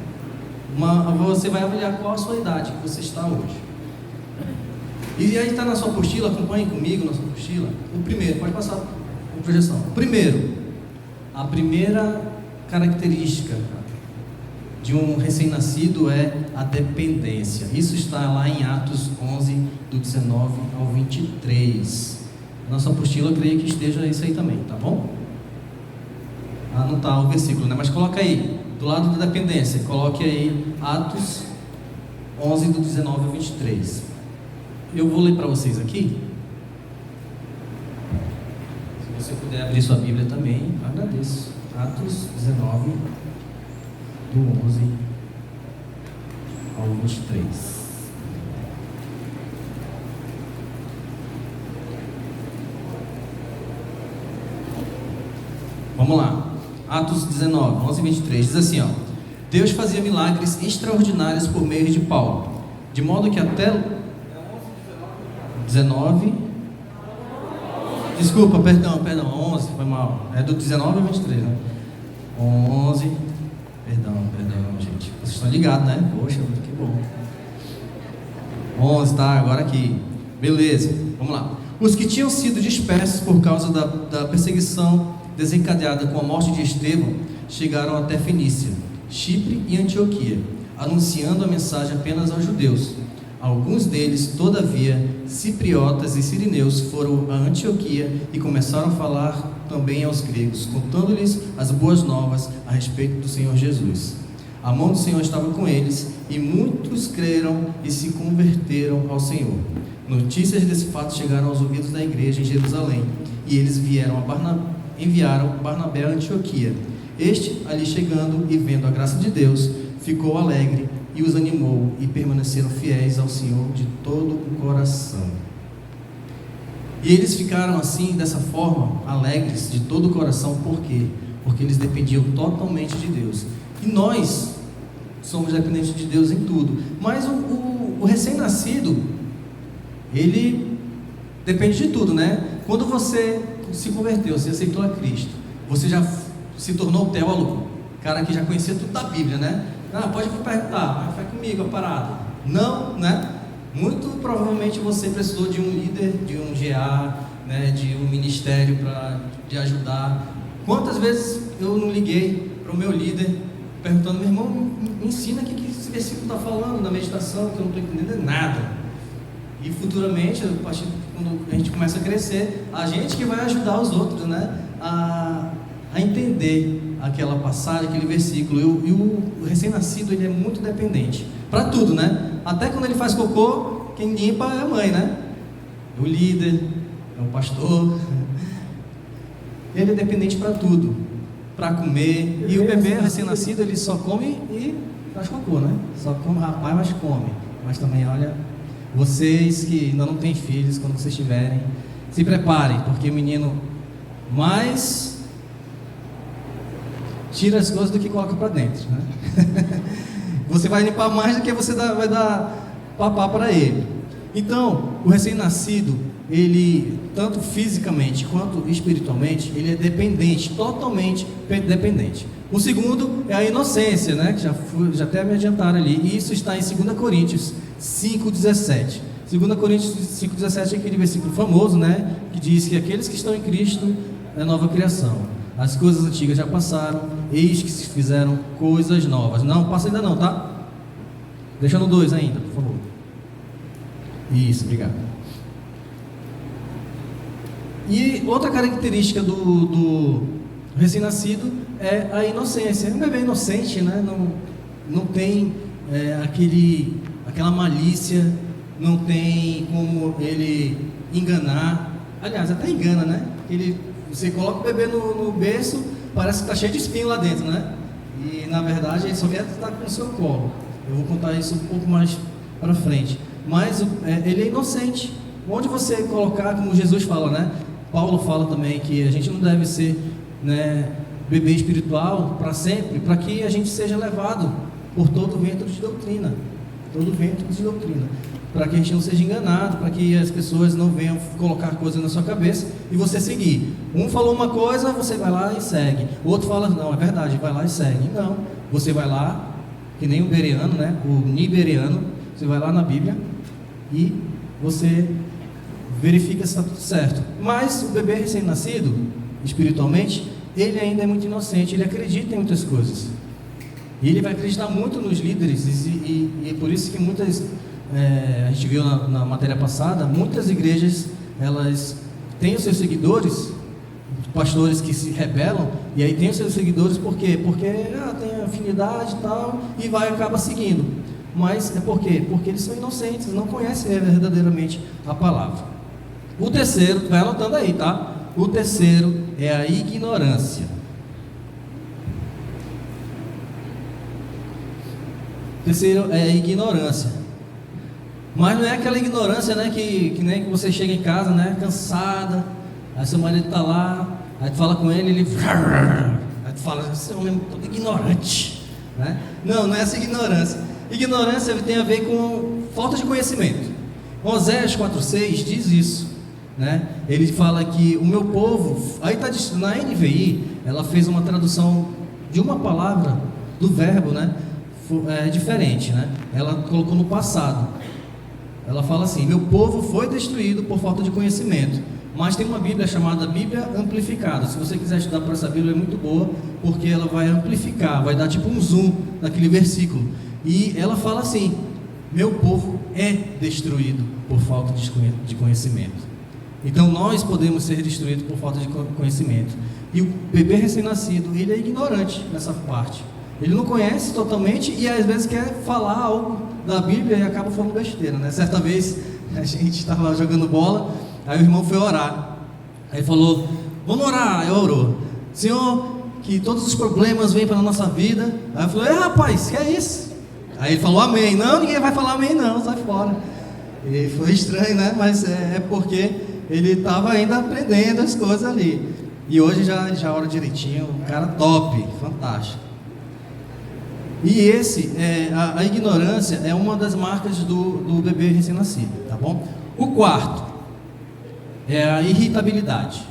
Você vai avaliar qual a sua idade que você está hoje. E aí está na sua apostila, acompanhe comigo na sua apostila. O primeiro, pode passar a projeção. O primeiro, a primeira característica de um recém-nascido é a dependência. Isso está lá em Atos 11, do 19 ao 23. Nossa apostila, eu creio que esteja isso aí também, tá bom? Não está o versículo, né? Mas coloca aí, do lado da dependência, coloque aí Atos 11, do 19 ao 23. Eu vou ler para vocês aqui. Se você puder abrir sua Bíblia também, agradeço. Atos 19, do 11 ao 23. Vamos lá. Atos 19, 11 e 23. Diz assim, ó: Deus fazia milagres extraordinários por meio de Paulo, de modo que até 19. Desculpa, perdão, 11, foi mal. É do 19 ao 23, né? 11. Perdão, gente. Vocês estão ligados, né? Poxa, que bom. 11, tá? Agora aqui. Beleza, vamos lá. Os que tinham sido dispersos por causa da perseguição desencadeada com a morte de Estevão chegaram até Fenícia, Chipre e Antioquia, anunciando a mensagem apenas aos judeus. Alguns deles, todavia, cipriotas e sirineus, foram a Antioquia e começaram a falar também aos gregos, contando-lhes as boas novas a respeito do Senhor Jesus. A mão do Senhor estava com eles, e muitos creram e se converteram ao Senhor. Notícias desse fato chegaram aos ouvidos da igreja em Jerusalém, e eles enviaram Barnabé a Antioquia. Este, ali chegando e vendo a graça de Deus, ficou alegre e os animou, e permaneceram fiéis ao Senhor de todo o coração. E eles ficaram assim, dessa forma, alegres de todo o coração. Por quê? Porque eles dependiam totalmente de Deus. E nós somos dependentes de Deus em tudo. Mas o recém-nascido, ele depende de tudo, né? Quando você se converteu, você aceitou a Cristo, você já se tornou teólogo, cara que já conhecia tudo da Bíblia, né? Pode me perguntar, mas vai comigo a parada. Não, né? Muito provavelmente você precisou de um líder, de um GA, né? De um ministério para te ajudar. Quantas vezes eu não liguei para o meu líder perguntando: meu irmão, me ensina o que esse versículo está falando na meditação, que eu não estou entendendo nada. E futuramente, quando a gente começa a crescer, a gente que vai ajudar os outros, né, a entender aquela passagem, aquele versículo. E o recém-nascido, ele é muito dependente para tudo, né? Até quando ele faz cocô, quem limpa é a mãe, né? É o líder, é o pastor. Ele é dependente para tudo, para comer. E o bebê recém-nascido, ele só come e faz cocô, né? Só come, rapaz, mas come. Mas também, olha, vocês que ainda não têm filhos, quando vocês tiverem, se preparem, porque o menino mais tira as coisas do que coloca para dentro, né? Você vai limpar mais do que você vai dar papá para ele. Então, o recém-nascido, ele, tanto fisicamente quanto espiritualmente, ele é dependente, totalmente dependente. O segundo é a inocência, né? Que já até me adiantaram ali. E isso está em 2 Coríntios 5,17. 2 Coríntios 5,17 é aquele versículo famoso, né? Que diz que aqueles que estão em Cristo é nova criação. As coisas antigas já passaram, eis que se fizeram coisas novas. Não, passa ainda não, tá? Deixa no 2 ainda, por favor. Isso, obrigado. E outra característica do recém-nascido é a inocência. Um bebê inocente, né? Não tem aquela malícia, não tem como ele enganar. Aliás, até engana, né? Você coloca o bebê no berço, parece que está cheio de espinho lá dentro, né? E na verdade ele só quer estar com o seu colo. Eu vou contar isso um pouco mais para frente. Mas ele é inocente. Onde você colocar, como Jesus fala, né? Paulo fala também que a gente não deve ser, né, bebê espiritual para sempre, para que a gente seja levado por todo vento de doutrina. Todo vento de doutrina. Para que a gente não seja enganado, para que as pessoas não venham colocar coisas na sua cabeça e você seguir. Um falou uma coisa, você vai lá e segue. O outro fala: não, é verdade, vai lá e segue. Não, você vai lá, que nem o bereano, né? O niberiano, você vai lá na Bíblia e você verifica se está tudo certo. Mas o bebê recém-nascido, espiritualmente, ele ainda é muito inocente, ele acredita em muitas coisas. E ele vai acreditar muito nos líderes, e é por isso que muitas... a gente viu na matéria passada, muitas igrejas, elas têm os seus seguidores, pastores que se rebelam, e aí tem os seus seguidores, por quê? Porque tem afinidade e tal, e acaba seguindo. Mas é por quê? Porque eles são inocentes, não conhecem verdadeiramente a palavra. O terceiro, vai anotando aí, tá? O terceiro é a ignorância. O terceiro é a ignorância. Mas não é aquela ignorância, né, que nem que você chega em casa, né, cansada, aí seu marido está lá, aí tu fala com ele, ele... Aí tu fala: você é um homem todo ignorante, né? Não é essa ignorância. Ignorância tem a ver com falta de conhecimento. Oséias 4,6 diz isso, né? Ele fala que o meu povo... Aí está na NVI, ela fez uma tradução de uma palavra do verbo, né, é diferente, né? Ela colocou no passado. Ela fala assim: meu povo foi destruído por falta de conhecimento. Mas tem uma Bíblia chamada Bíblia Amplificada. Se você quiser estudar por essa Bíblia, é muito boa, porque ela vai amplificar, vai dar tipo um zoom naquele versículo. E ela fala assim: meu povo é destruído por falta de conhecimento. Então nós podemos ser destruídos por falta de conhecimento. E o bebê recém-nascido, ele é ignorante nessa parte. Ele não conhece totalmente e às vezes quer falar algo da Bíblia e acaba falando besteira, né? Certa vez a gente estava jogando bola, aí o irmão foi orar. Aí falou: vamos orar. Aí orou: Senhor, que todos os problemas venham para a nossa vida. Aí eu falei: rapaz, que é isso? Aí ele falou: amém. Não, ninguém vai falar amém não, sai fora. E foi estranho, né? Mas é porque ele estava ainda aprendendo as coisas ali. E hoje já ora direitinho, um cara top, fantástico. E a ignorância é uma das marcas do bebê recém-nascido, tá bom? O quarto é a irritabilidade.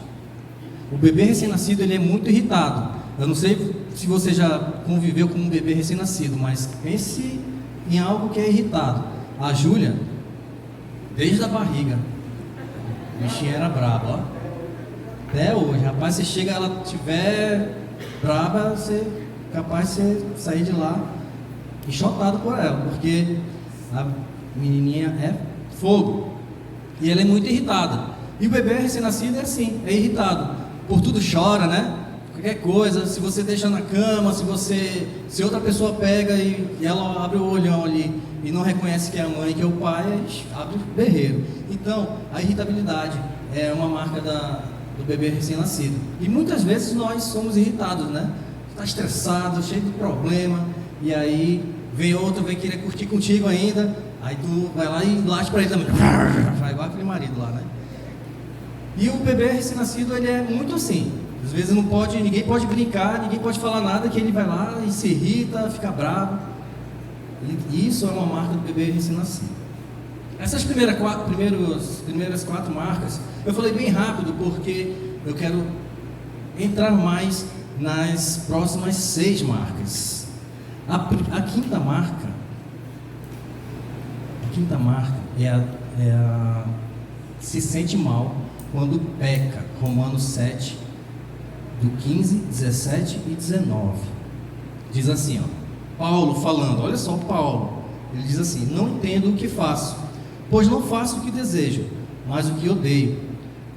O bebê recém-nascido, ele é muito irritado. Eu não sei se você já conviveu com um bebê recém-nascido, mas pense em algo que é irritado. A Júlia, desde a barriga, a bichinha era braba, ó. Até hoje, rapaz, você chega, ela estiver braba, você capaz de você sair de lá enxotado por ela, porque a menininha é fogo e ela é muito irritada. E o bebê recém-nascido é assim, é irritado, por tudo chora, né? Qualquer coisa, se você deixa na cama, se outra pessoa pega e ela abre o olhão ali e não reconhece que é a mãe, que é o pai, abre o berreiro. Então, a irritabilidade é uma marca do bebê recém-nascido. E muitas vezes nós somos irritados, né? Está estressado, cheio de problema, e aí vem outro, vem querer curtir contigo ainda, aí tu vai lá e late para ele também, vai igual aquele marido lá, né? E o bebê recém-nascido, ele é muito assim, às vezes ninguém pode brincar, ninguém pode falar nada, que ele vai lá e se irrita, fica bravo. E isso é uma marca do bebê recém-nascido. Essas primeiras quatro marcas, eu falei bem rápido, porque eu quero entrar mais nas próximas 6 marcas. A quinta marca se sente mal quando peca. Romanos 7, do 15, 17 e 19. Diz assim, ó, Paulo falando, olha só Paulo, ele diz assim: não entendo o que faço, pois não faço o que desejo, mas o que odeio.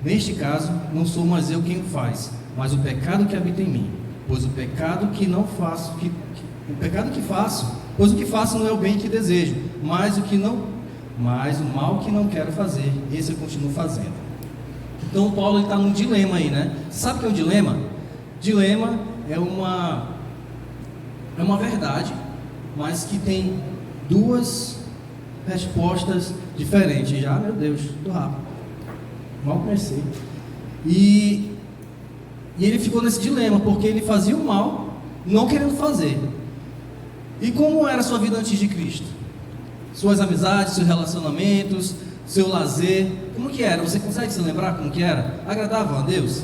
Neste caso, não sou mais eu quem o faz, mas o pecado que habita em mim. Pois o pecado que faço, pois o que faço não é o bem que desejo, mas o mal que não quero fazer, esse eu continuo fazendo. Então Paulo está num dilema aí, né? Sabe o que é um dilema? Dilema é uma verdade, mas que tem 2 respostas diferentes. Já, meu Deus, tudo rápido. Mal comecei. E ele ficou nesse dilema, porque ele fazia o mal, não querendo fazer. E como era a sua vida antes de Cristo? Suas amizades, seus relacionamentos, seu lazer, como que era? Você consegue se lembrar como que era? Agradavam a Deus?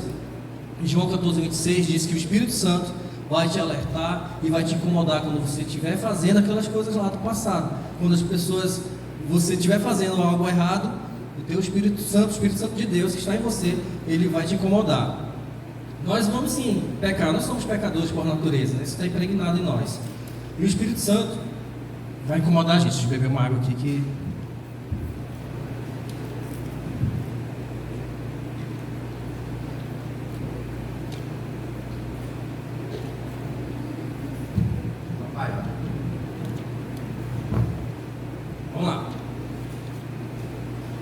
Em João 14, 26 diz que o Espírito Santo vai te alertar e vai te incomodar quando você estiver fazendo aquelas coisas lá do passado. Quando você estiver fazendo algo errado, o teu Espírito Santo de Deus que está em você, ele vai te incomodar. Nós vamos sim pecar, nós somos pecadores por natureza, isso está impregnado em nós. E o Espírito Santo vai incomodar a gente. Deixa eu beber uma água aqui que... Vamos lá.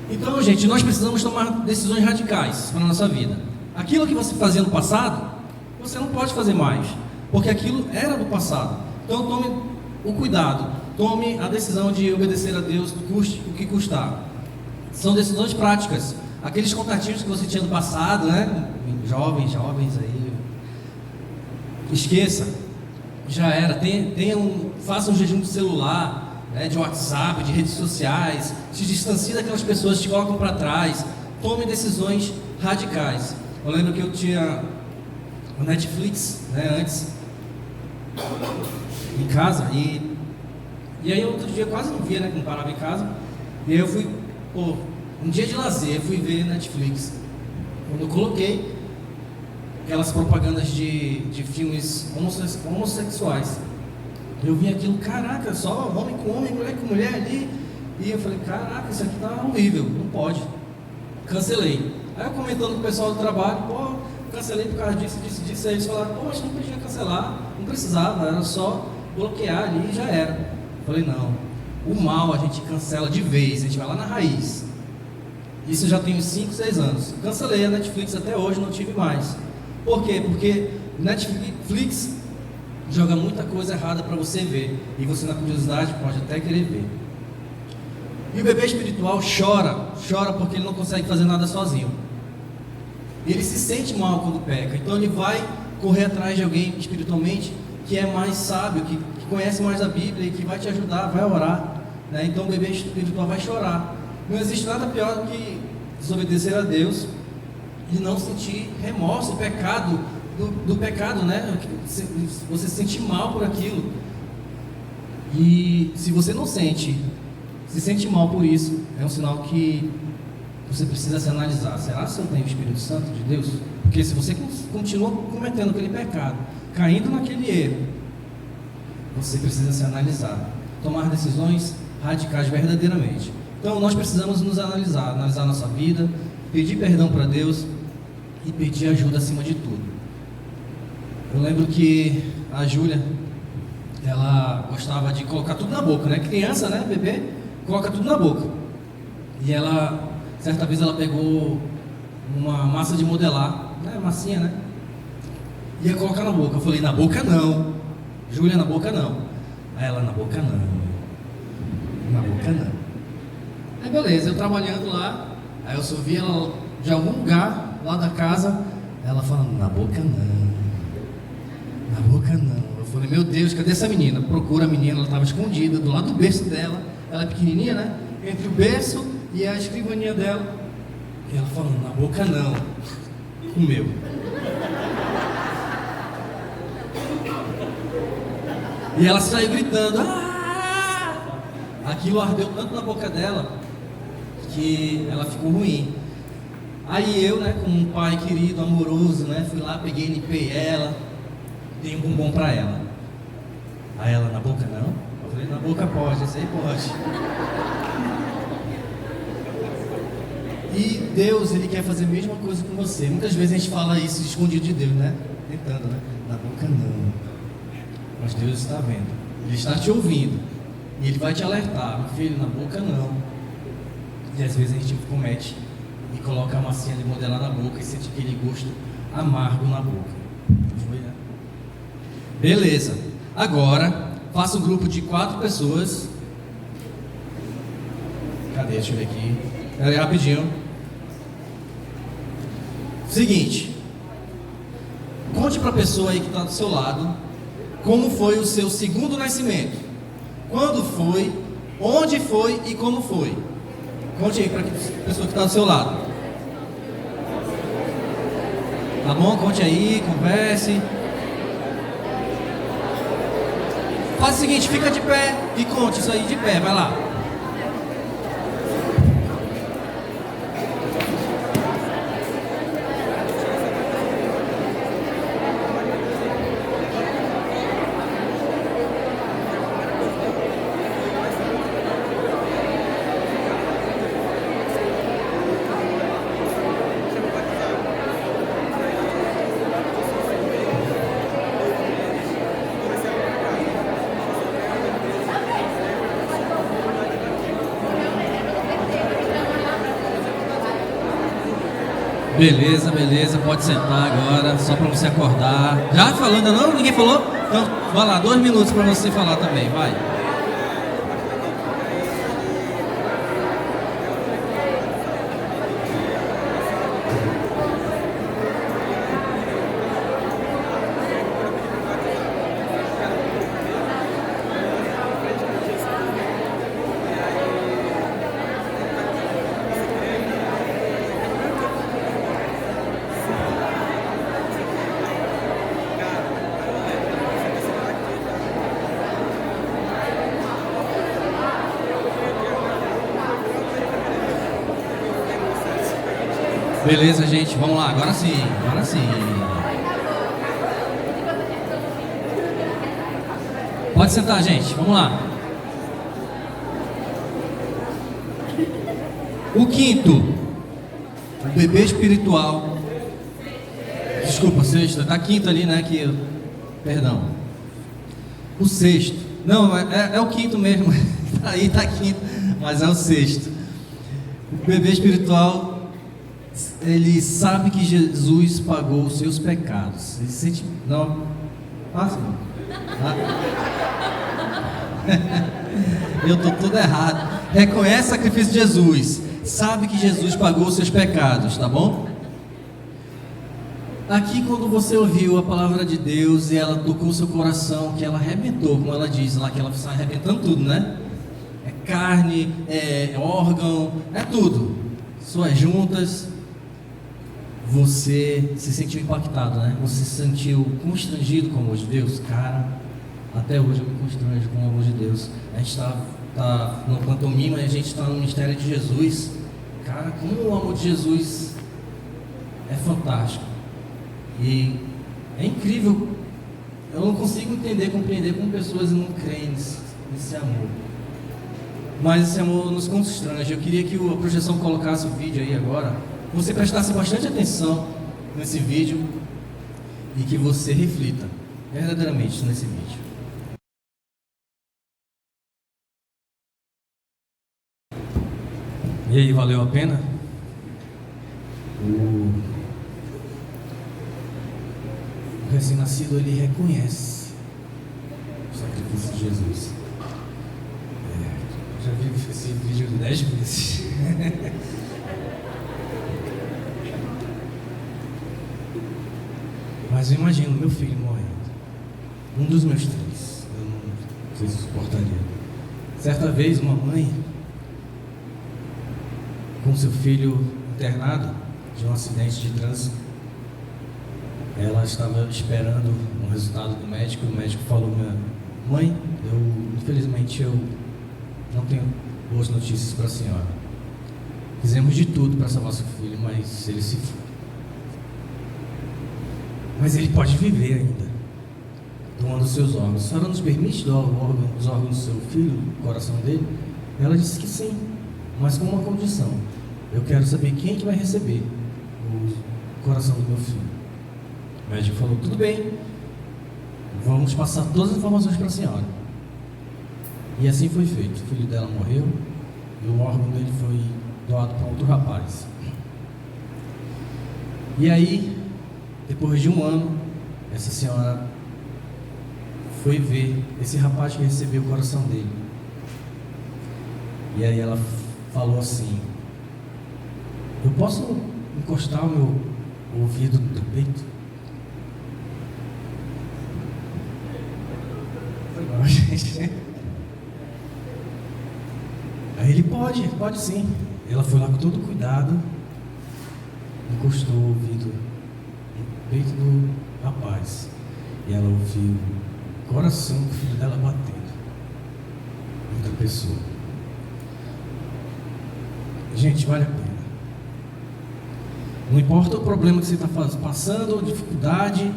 Então, gente, nós precisamos tomar decisões radicais para a nossa vida. Aquilo que você fazia no passado, você não pode fazer mais, porque aquilo era do passado. Então tome o cuidado, tome a decisão de obedecer a Deus, custe o que custar. São decisões práticas. Aqueles contatinhos que você tinha no passado, né? Jovens aí, esqueça, já era. Faça um jejum de celular, né? De WhatsApp, de redes sociais, se distancie daquelas pessoas que te colocam para trás. Tome decisões radicais. Eu lembro que eu tinha o Netflix, né, antes, em casa e aí outro dia eu quase não via, né, que não parava em casa. E aí eu fui, um dia de lazer, eu fui ver Netflix. Quando eu coloquei aquelas propagandas de filmes homossexuais, eu vi aquilo, caraca, só homem com homem, mulher com mulher ali. E eu falei, caraca, isso aqui tá horrível, não pode. Cancelei. Aí eu comentando com o pessoal do trabalho, cancelei por causa disso. Aí eles falaram, mas não podia cancelar, não precisava, era só bloquear ali e já era. Eu falei, não, o mal a gente cancela de vez, a gente vai lá na raiz. Isso eu já tenho 5, 6 anos. Cancelei a Netflix até hoje, não tive mais. Por quê? Porque Netflix joga muita coisa errada para você ver, e você na curiosidade pode até querer ver. E o bebê espiritual chora porque ele não consegue fazer nada sozinho. Ele se sente mal quando peca, então ele vai correr atrás de alguém espiritualmente que é mais sábio, que conhece mais a Bíblia e que vai te ajudar, vai orar, né? Então o bebê espiritual vai chorar. Não existe nada pior do que desobedecer a Deus e não sentir remorso, o pecado do pecado, né? Você se sentir mal por aquilo. E se você não se sente mal por isso, é um sinal que você precisa se analisar. Será que eu tenho o Espírito Santo de Deus? Porque se você continua cometendo aquele pecado, caindo naquele erro, você precisa se analisar, tomar decisões radicais verdadeiramente. Então nós precisamos nos analisar nossa vida, pedir perdão para Deus e pedir ajuda acima de tudo. Eu lembro que a Júlia, ela gostava de colocar tudo na boca, né? Criança, né? Bebê, coloca tudo na boca. E ela, certa vez ela pegou uma massa de modelar, né? Massinha, né? Ia colocar na boca. Eu falei, na boca não. Júlia, na boca não. Aí ela, na boca não. Na boca não. Aí beleza, eu trabalhando lá, aí eu só vi ela de algum lugar lá da casa, ela falando, na boca não. Na boca não. Eu falei, meu Deus, cadê essa menina? Procura a menina, ela estava escondida do lado do berço dela. Ela é pequenininha, né? Entre o berço e a escrivaninha dela. E ela falando, na boca não. Comeu. E ela saiu gritando, ah! Aquilo ardeu tanto na boca dela que ela ficou ruim. Aí eu, né, como um pai querido, amoroso, né, fui lá, peguei, limpei ela, dei um bombom pra ela. Aí ela, na boca não? Eu falei, na boca pode, esse aí pode. E Deus, Ele quer fazer a mesma coisa com você. Muitas vezes a gente fala isso escondido de Deus, né? Tentando, né? Na boca não. Mas Deus está vendo. Ele está te ouvindo. E Ele vai te alertar. Meu filho, na boca não. E às vezes a gente comete e coloca a massinha de modelar na boca e sente aquele gosto amargo na boca. Foi, né? Beleza. Agora, faça um grupo de 4 pessoas. Cadê? Deixa eu ver aqui. Peraí, rapidinho. Seguinte. Conte para a pessoa aí que está do seu lado como foi o seu segundo nascimento. Quando foi, onde foi e como foi. Conte aí para a pessoa que está do seu lado. Tá bom? Conte aí, converse. Faz o seguinte, fica de pé e conte isso aí de pé, vai lá. Beleza, beleza, pode sentar agora, só para você acordar. Já falou ainda não? Ninguém falou? Então, vai lá, 2 minutos para você falar também, vai. Beleza, gente, vamos lá, agora sim, agora sim. Pode sentar, gente, vamos lá. O quinto, o bebê espiritual. Desculpa, sexto, tá quinto ali, né? Perdão. O sexto. Não, é o quinto mesmo. Aí tá quinto, mas é o sexto. O bebê espiritual, ele sabe que Jesus pagou os seus pecados. Ele sente. Não. Passa. Eu tô tudo errado. Reconhece o sacrifício de Jesus. Sabe que Jesus pagou os seus pecados, tá bom? Aqui, quando você ouviu a palavra de Deus e ela tocou o seu coração, que ela arrebentou, como ela diz lá, que ela está arrebentando tudo, né? É carne, é órgão, é tudo. Suas juntas. Você se sentiu impactado, né? Você se sentiu constrangido com o amor de Deus? Cara, até hoje eu me constranjo com o amor de Deus. A gente tá no pantomima e a gente está no ministério de Jesus. Cara, como o amor de Jesus é fantástico. E é incrível. Eu não consigo entender, compreender como pessoas não creem nesse amor. Mas esse amor nos constrange. Eu queria que a projeção colocasse o vídeo aí agora. Você prestasse bastante atenção nesse vídeo e que você reflita verdadeiramente nesse vídeo. E aí, valeu a pena? O recém-nascido, ele reconhece o sacrifício de Jesus. Já vi esse vídeo 10 vezes. Mas eu imagino meu filho morrendo. Um dos meus 3. Eu não sei se suportaria. Certa vez, uma mãe, com seu filho internado de um acidente de trânsito, ela estava esperando um resultado do médico. O médico falou: minha mãe, infelizmente eu não tenho boas notícias para a senhora. Fizemos de tudo para salvar seu filho, mas ele se foi. Mas ele pode viver ainda, doando seus órgãos. A senhora nos permite doar os órgãos do seu filho, o coração dele? Ela disse que sim, mas com uma condição: eu quero saber quem é que vai receber o coração do meu filho. O médico falou: tudo bem, vamos passar todas as informações para a senhora. E assim foi feito. O filho dela morreu e o órgão dele foi doado para outro rapaz. E aí, depois de um ano, essa senhora foi ver esse rapaz que recebeu o coração dele. E aí ela falou assim: eu posso encostar o meu ouvido no teu peito? Foi mal, gente. Aí ele: pode sim. Ela foi lá com todo cuidado, encostou o ouvido no peito do rapaz. E ela ouviu o coração do filho dela batendo. Outra pessoa. Gente, vale a pena. Não importa o problema que você está passando, a dificuldade,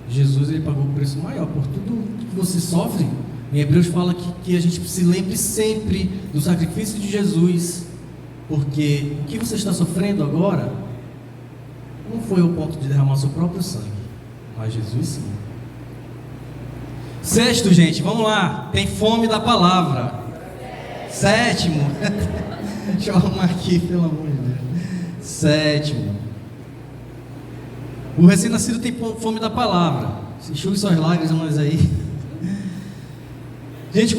Jesus, ele pagou o preço maior por tudo que você sofre. Em Hebreus fala que a gente se lembre sempre do sacrifício de Jesus, porque o que você está sofrendo agora não foi ao ponto de derramar seu próprio sangue, mas Jesus sim. Sexto, gente, vamos lá. Tem fome da palavra. Sétimo. Deixa eu arrumar aqui, pelo amor de Deus. Sétimo. O recém-nascido tem fome da palavra. Enxugue suas lágrimas aí. Gente,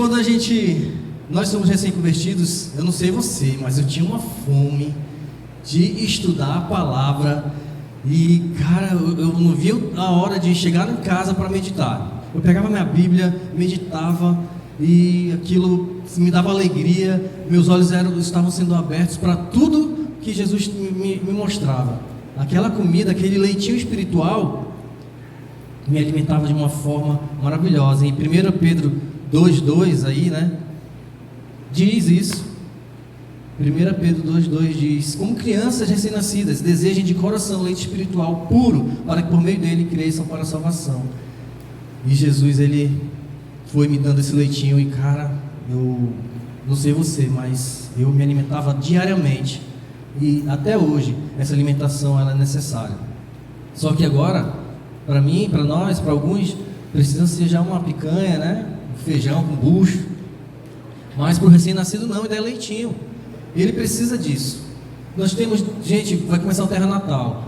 nós somos recém-convertidos, eu não sei você, mas eu tinha uma fome de estudar a palavra. E, cara, eu não via a hora de chegar em casa para meditar. Eu pegava minha Bíblia, meditava, e aquilo me dava alegria. Meus olhos estavam sendo abertos para tudo que Jesus me mostrava. Aquela comida, aquele leitinho espiritual me alimentava de uma forma maravilhosa. Em 1 Pedro 2:2 aí, né, diz isso. 1 1 Pedro 2,2 diz: como crianças recém-nascidas, desejem de coração leite espiritual puro, para que por meio dele cresçam para a salvação. E Jesus, ele foi me dando esse leitinho e, cara, eu não sei você, mas eu me alimentava diariamente. E até hoje, essa alimentação ela é necessária. Só que agora, para mim, para nós, para alguns, precisa ser já uma picanha, né? Um feijão com bucho. Mas para o recém-nascido não, ele é leitinho. Ele precisa disso. Nós temos, gente, vai começar o Terra Natal.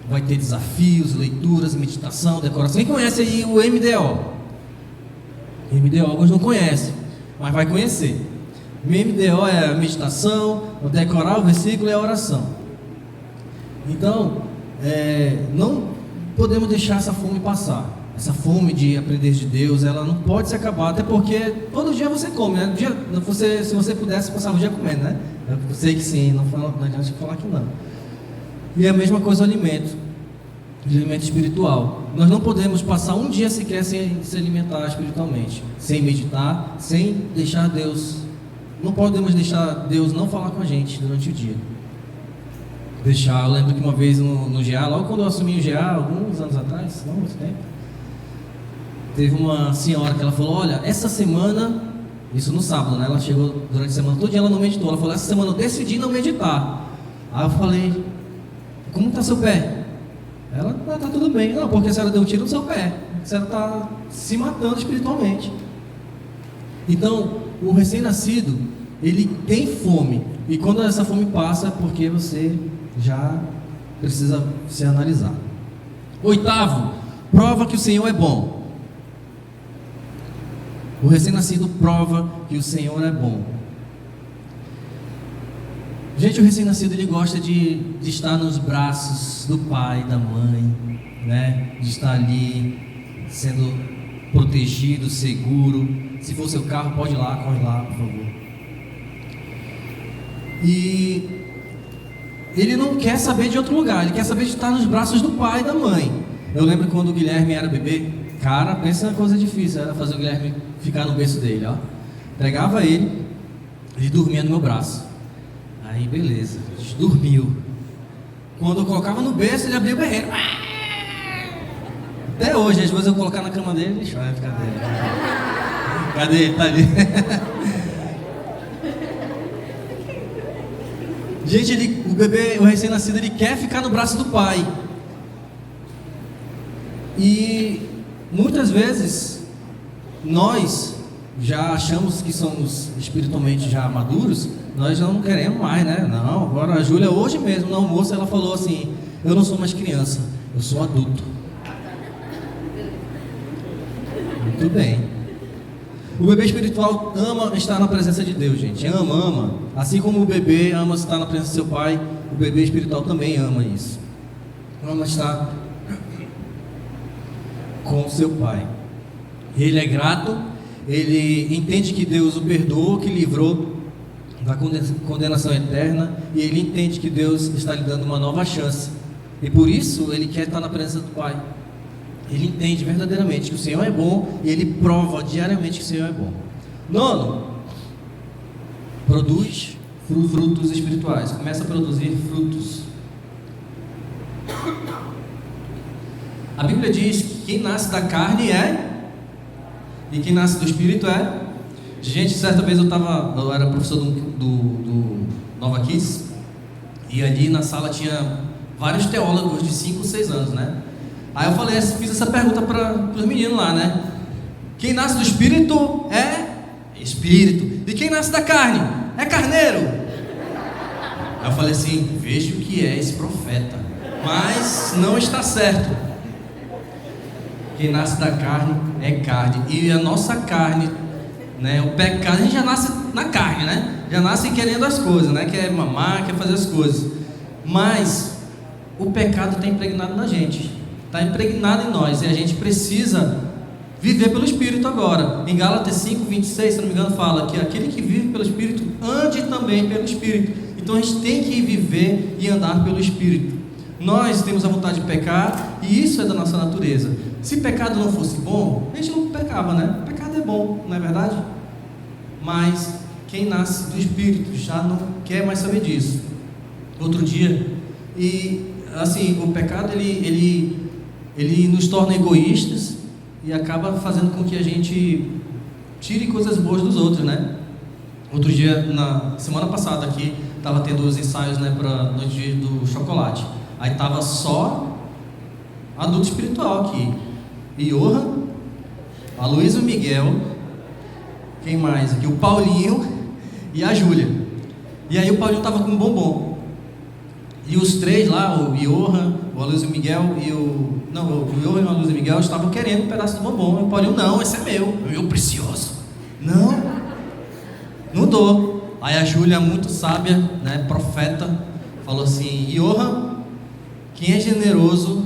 Vai ter desafios, leituras, meditação, decoração. Quem conhece aí o MDO? MDO alguns não conhecem, mas vai conhecer. O MDO é a meditação, o decorar o versículo e a oração. Então, não podemos deixar essa fome passar. Essa fome de aprender de Deus, ela não pode se acabar, até porque todo dia você come, né? Se você pudesse passar o dia comendo, né? Eu sei que sim, não adianta falar que não. E é a mesma coisa o alimento espiritual. Nós não podemos passar um dia sequer sem se alimentar espiritualmente, sem meditar, sem deixar Deus. Não podemos deixar Deus não falar com a gente durante o dia. Eu lembro que uma vez no GA, logo quando eu assumi o GA, alguns anos atrás, não muito tempo, teve uma senhora que ela falou: olha, essa semana, isso no sábado, né? Ela chegou durante a semana, todo dia ela não meditou. Ela falou: essa semana eu decidi não meditar. Aí eu falei: como está seu pé? Ela: tá tudo bem. Não, porque a senhora deu um tiro no seu pé. A senhora está se matando espiritualmente. Então, o recém-nascido, ele tem fome. E quando essa fome passa, é porque você já precisa se analisar. 8º, prova que o Senhor é bom. O recém-nascido prova que o Senhor é bom. Gente, o recém-nascido, ele gosta de estar nos braços do pai, da mãe, né? De estar ali, sendo protegido, seguro. Se for seu carro, pode ir lá, corre lá, por favor. E ele não quer saber de outro lugar, ele quer saber de estar nos braços do pai e da mãe. Eu lembro quando o Guilherme era bebê, cara, pensa uma coisa difícil, era fazer o Guilherme ficar no berço dele, ó. Pegava ele dormia no meu braço. Aí beleza, dormiu. Quando eu colocava no berço, ele abria o berreiro. Até hoje, às vezes eu colocar na cama dele, ele chora. Cadê ele? Tá ali. Gente, o recém-nascido, ele quer ficar no braço do pai. E muitas vezes nós já achamos que somos espiritualmente já maduros, nós não queremos mais, né? Não, agora a Júlia hoje mesmo no almoço ela falou assim: eu não sou mais criança, eu sou adulto. Muito bem. O bebê espiritual ama estar na presença de Deus, gente. Ama. Assim como o bebê ama estar na presença do seu pai, o bebê espiritual também ama isso. Ama estar com o seu pai. Ele é grato, ele entende que Deus o perdoou, que livrou da condenação eterna, e ele entende que Deus está lhe dando uma nova chance. E por isso ele quer estar na presença do pai. Ele entende verdadeiramente que o Senhor é bom e ele prova diariamente que o Senhor é bom. 9, produz frutos espirituais. Começa a produzir frutos. A Bíblia diz que quem nasce da carne é, e quem nasce do Espírito é. Gente, certa vez eu era professor do Nova Kids, e ali na sala tinha vários teólogos de 5 ou 6 anos, né? Aí eu fiz essa pergunta para os meninos lá, né? Quem nasce do Espírito é Espírito, e quem nasce da carne é carneiro. Aí eu falei assim: veja o que é esse profeta, mas não está certo. Quem nasce da carne é carne, e a nossa carne, né, o pecado, a gente já nasce na carne, né? Já nasce querendo as coisas, né? Quer mamar, quer fazer as coisas. Mas o pecado está impregnado na gente, está impregnado em nós, e a gente precisa viver pelo Espírito agora. Em Gálatas 5:26, se não me engano, fala que aquele que vive pelo Espírito ande também pelo Espírito. Então a gente tem que viver e andar pelo Espírito. Nós temos a vontade de pecar, e isso é da nossa natureza. Se pecado não fosse bom, a gente não pecava, né? Pecado é bom, não é verdade? Mas quem nasce do Espírito já não quer mais saber disso. Outro dia, e assim, o pecado ele nos torna egoístas e acaba fazendo com que a gente tire coisas boas dos outros, né? Outro dia, na semana passada aqui, estava tendo os ensaios, né, para no dia do chocolate. Aí tava só adulto espiritual aqui. Johan, a Luísa e o Miguel, quem mais aqui? O Paulinho e a Júlia. E aí o Paulinho tava com um bombom. E os três lá, o Johan, o Aloysio e o Miguel e o Johan e o Aloysio e o Miguel estavam querendo um pedaço do bombom. E o Paulinho, não, esse é meu precioso. Não dou. Aí a Júlia, muito sábia, né, profeta, falou assim: Johan, quem é generoso,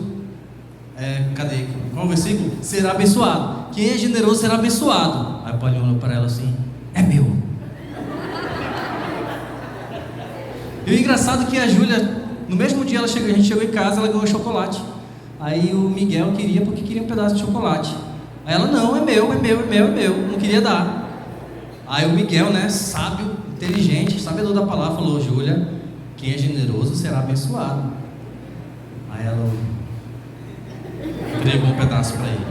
cadê? Qual é o versículo? Será abençoado. Quem é generoso será abençoado. Aí o Paulinho olhou para ela assim: é meu. E o engraçado é que a Júlia, no mesmo dia a gente chegou em casa, ela ganhou chocolate. Aí o Miguel queria, porque queria um pedaço de chocolate. Aí ela, não, é meu, não queria dar. Aí o Miguel, né, sábio, inteligente, sabedor da palavra, falou: Júlia, quem é generoso será abençoado. Aí ela entregou um pedaço para ele.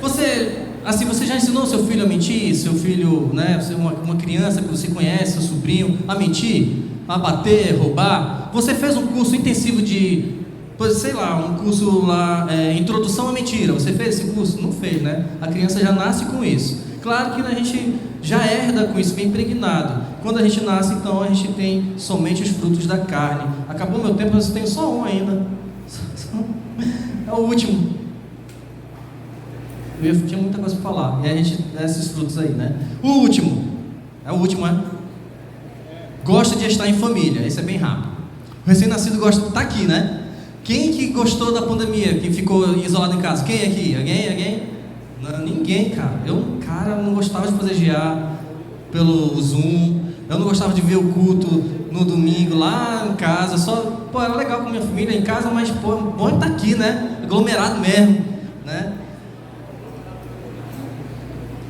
Você já ensinou seu filho a mentir? Seu filho, né, uma criança que você conhece, seu sobrinho, a mentir? A bater, roubar? Você fez um curso intensivo um curso lá, introdução à mentira. Você fez esse curso? Não fez, né? A criança já nasce com isso. Claro que a gente já herda com isso, bem impregnado. Quando a gente nasce, então, a gente tem somente os frutos da carne. Acabou meu tempo, mas eu tenho só um ainda. É o último. Eu tinha muita coisa para falar. E a gente dá esses frutos aí, né? O último. É o último, é? Gosta de estar em família. Esse é bem rápido. O recém-nascido gosta de estar aqui, né? Quem que gostou da pandemia? Quem ficou isolado em casa? Quem aqui? Alguém? Não, ninguém, cara. Eu não gostava de fazer GA pelo Zoom. Eu não gostava de ver o culto no domingo lá em casa. Era legal com a minha família em casa, mas bom estar aqui, né? Aglomerado mesmo, né?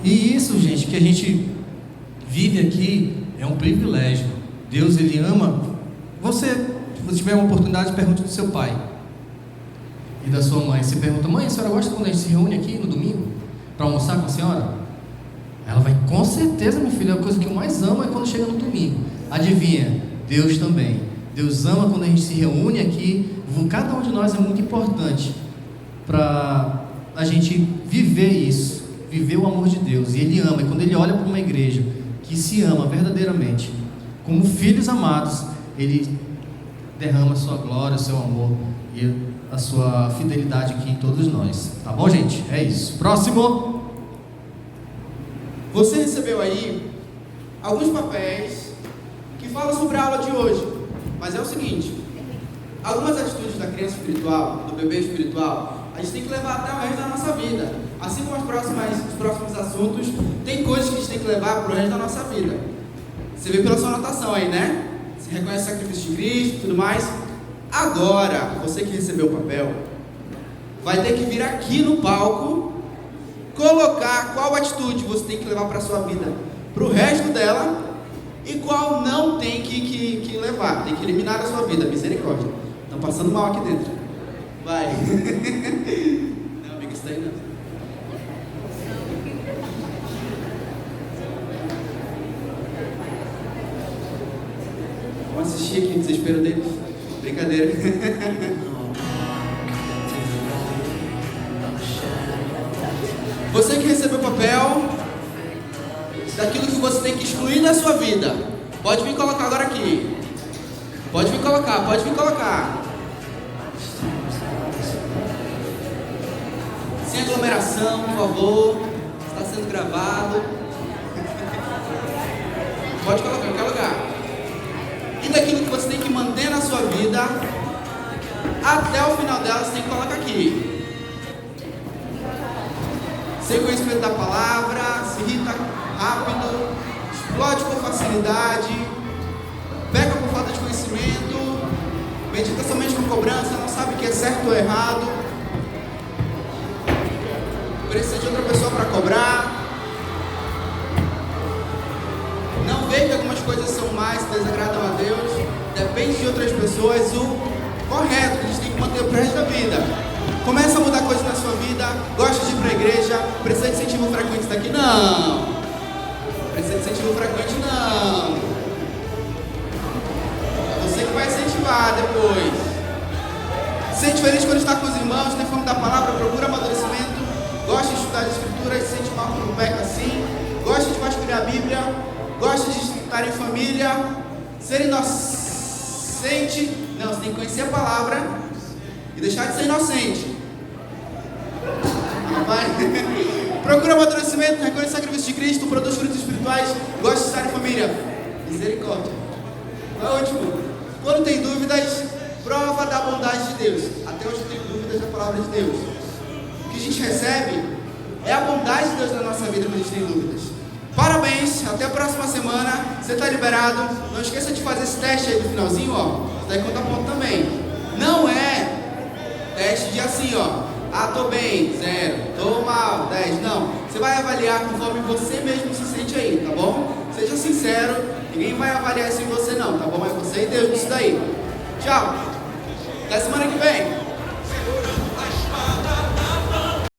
E isso, gente, que a gente vive aqui é um privilégio. Deus, Ele ama. Se você tiver uma oportunidade, pergunte do seu pai e da sua mãe. Você pergunta: mãe, a senhora gosta quando a gente se reúne aqui no domingo para almoçar com a senhora? Ela vai: com certeza, meu filho, a coisa que eu mais amo é quando chega no domingo. Adivinha? Deus também. Deus ama quando a gente se reúne aqui. Cada um de nós é muito importante para a gente viver isso, viver o amor de Deus. E Ele ama. E quando Ele olha para uma igreja que se ama verdadeiramente, como filhos amados, Ele derrama a sua glória, o seu amor e a sua fidelidade aqui em todos nós. Tá bom, gente? É isso. Próximo. Você recebeu aí alguns papéis que falam sobre a aula de hoje. Mas é o seguinte: algumas atitudes da criança espiritual, do bebê espiritual, a gente tem que levar até o resto da nossa vida. Assim como os próximos assuntos, tem coisas que a gente tem que levar para o resto da nossa vida. Você vê pela sua anotação aí, né? Você reconhece o sacrifício de Cristo e tudo mais. Agora, você que recebeu o papel, vai ter que vir aqui no palco, colocar qual atitude você tem que levar para a sua vida, para o resto dela, e qual não tem que levar, tem que eliminar da sua vida. Misericórdia. Estão passando mal aqui dentro. Vai. Não, amiga, isso daí não. Vamos assistir aqui o desespero deles. Brincadeira. Você que recebeu o papel daquilo que você tem que excluir da sua vida, pode vir colocar agora aqui. Pode vir colocar. Sem aglomeração, por favor. Está sendo gravado. Pode colocar em qualquer lugar. E daquilo que você tem que manter na sua vida, até o final dela, você tem que colocar aqui. Sem conhecimento da palavra, se irrita rápido, explode com facilidade, peca por falta de conhecimento, medita somente com cobrança, não sabe o que é certo ou errado, precisa de outra pessoa para cobrar. mais, se desagradam a Deus, depende de outras pessoas, o correto que a gente tem que manter pro resto da vida. Começa a mudar coisas na sua vida, gosta de ir pra igreja, precisa de incentivo frequente daqui? Não. Precisa de incentivo frequente? Não. É você que vai incentivar depois. Se sente feliz quando está com os irmãos, tem fome da palavra, procura amadurecimento, gosta de estudar as escrituras, se sente mal quando peca assim, gosta de vasculhar a Bíblia, gosta de estar em família, ser inocente. Não, você tem que conhecer a palavra e deixar de ser inocente. Procura amadurecimento, reconhece o sacrifício de Cristo, produz frutos espirituais, gosta de estar em família. Misericórdia. Qual é o último? Quando tem dúvidas, prova da bondade de Deus. Até hoje eu tenho dúvidas da palavra de Deus. O que a gente recebe é a bondade de Deus na nossa vida quando a gente tem dúvidas. Parabéns, até a próxima semana. Você está liberado. Não esqueça de fazer esse teste aí no finalzinho, ó. Isso daí conta ponto também. Não é teste de assim, ó. Ah, tô bem, 0. Tô mal, 10. Não. Você vai avaliar conforme você mesmo se sente aí, tá bom? Seja sincero. Ninguém vai avaliar isso em você não, tá bom? É você e Deus nisso daí. Tchau. Até semana que vem.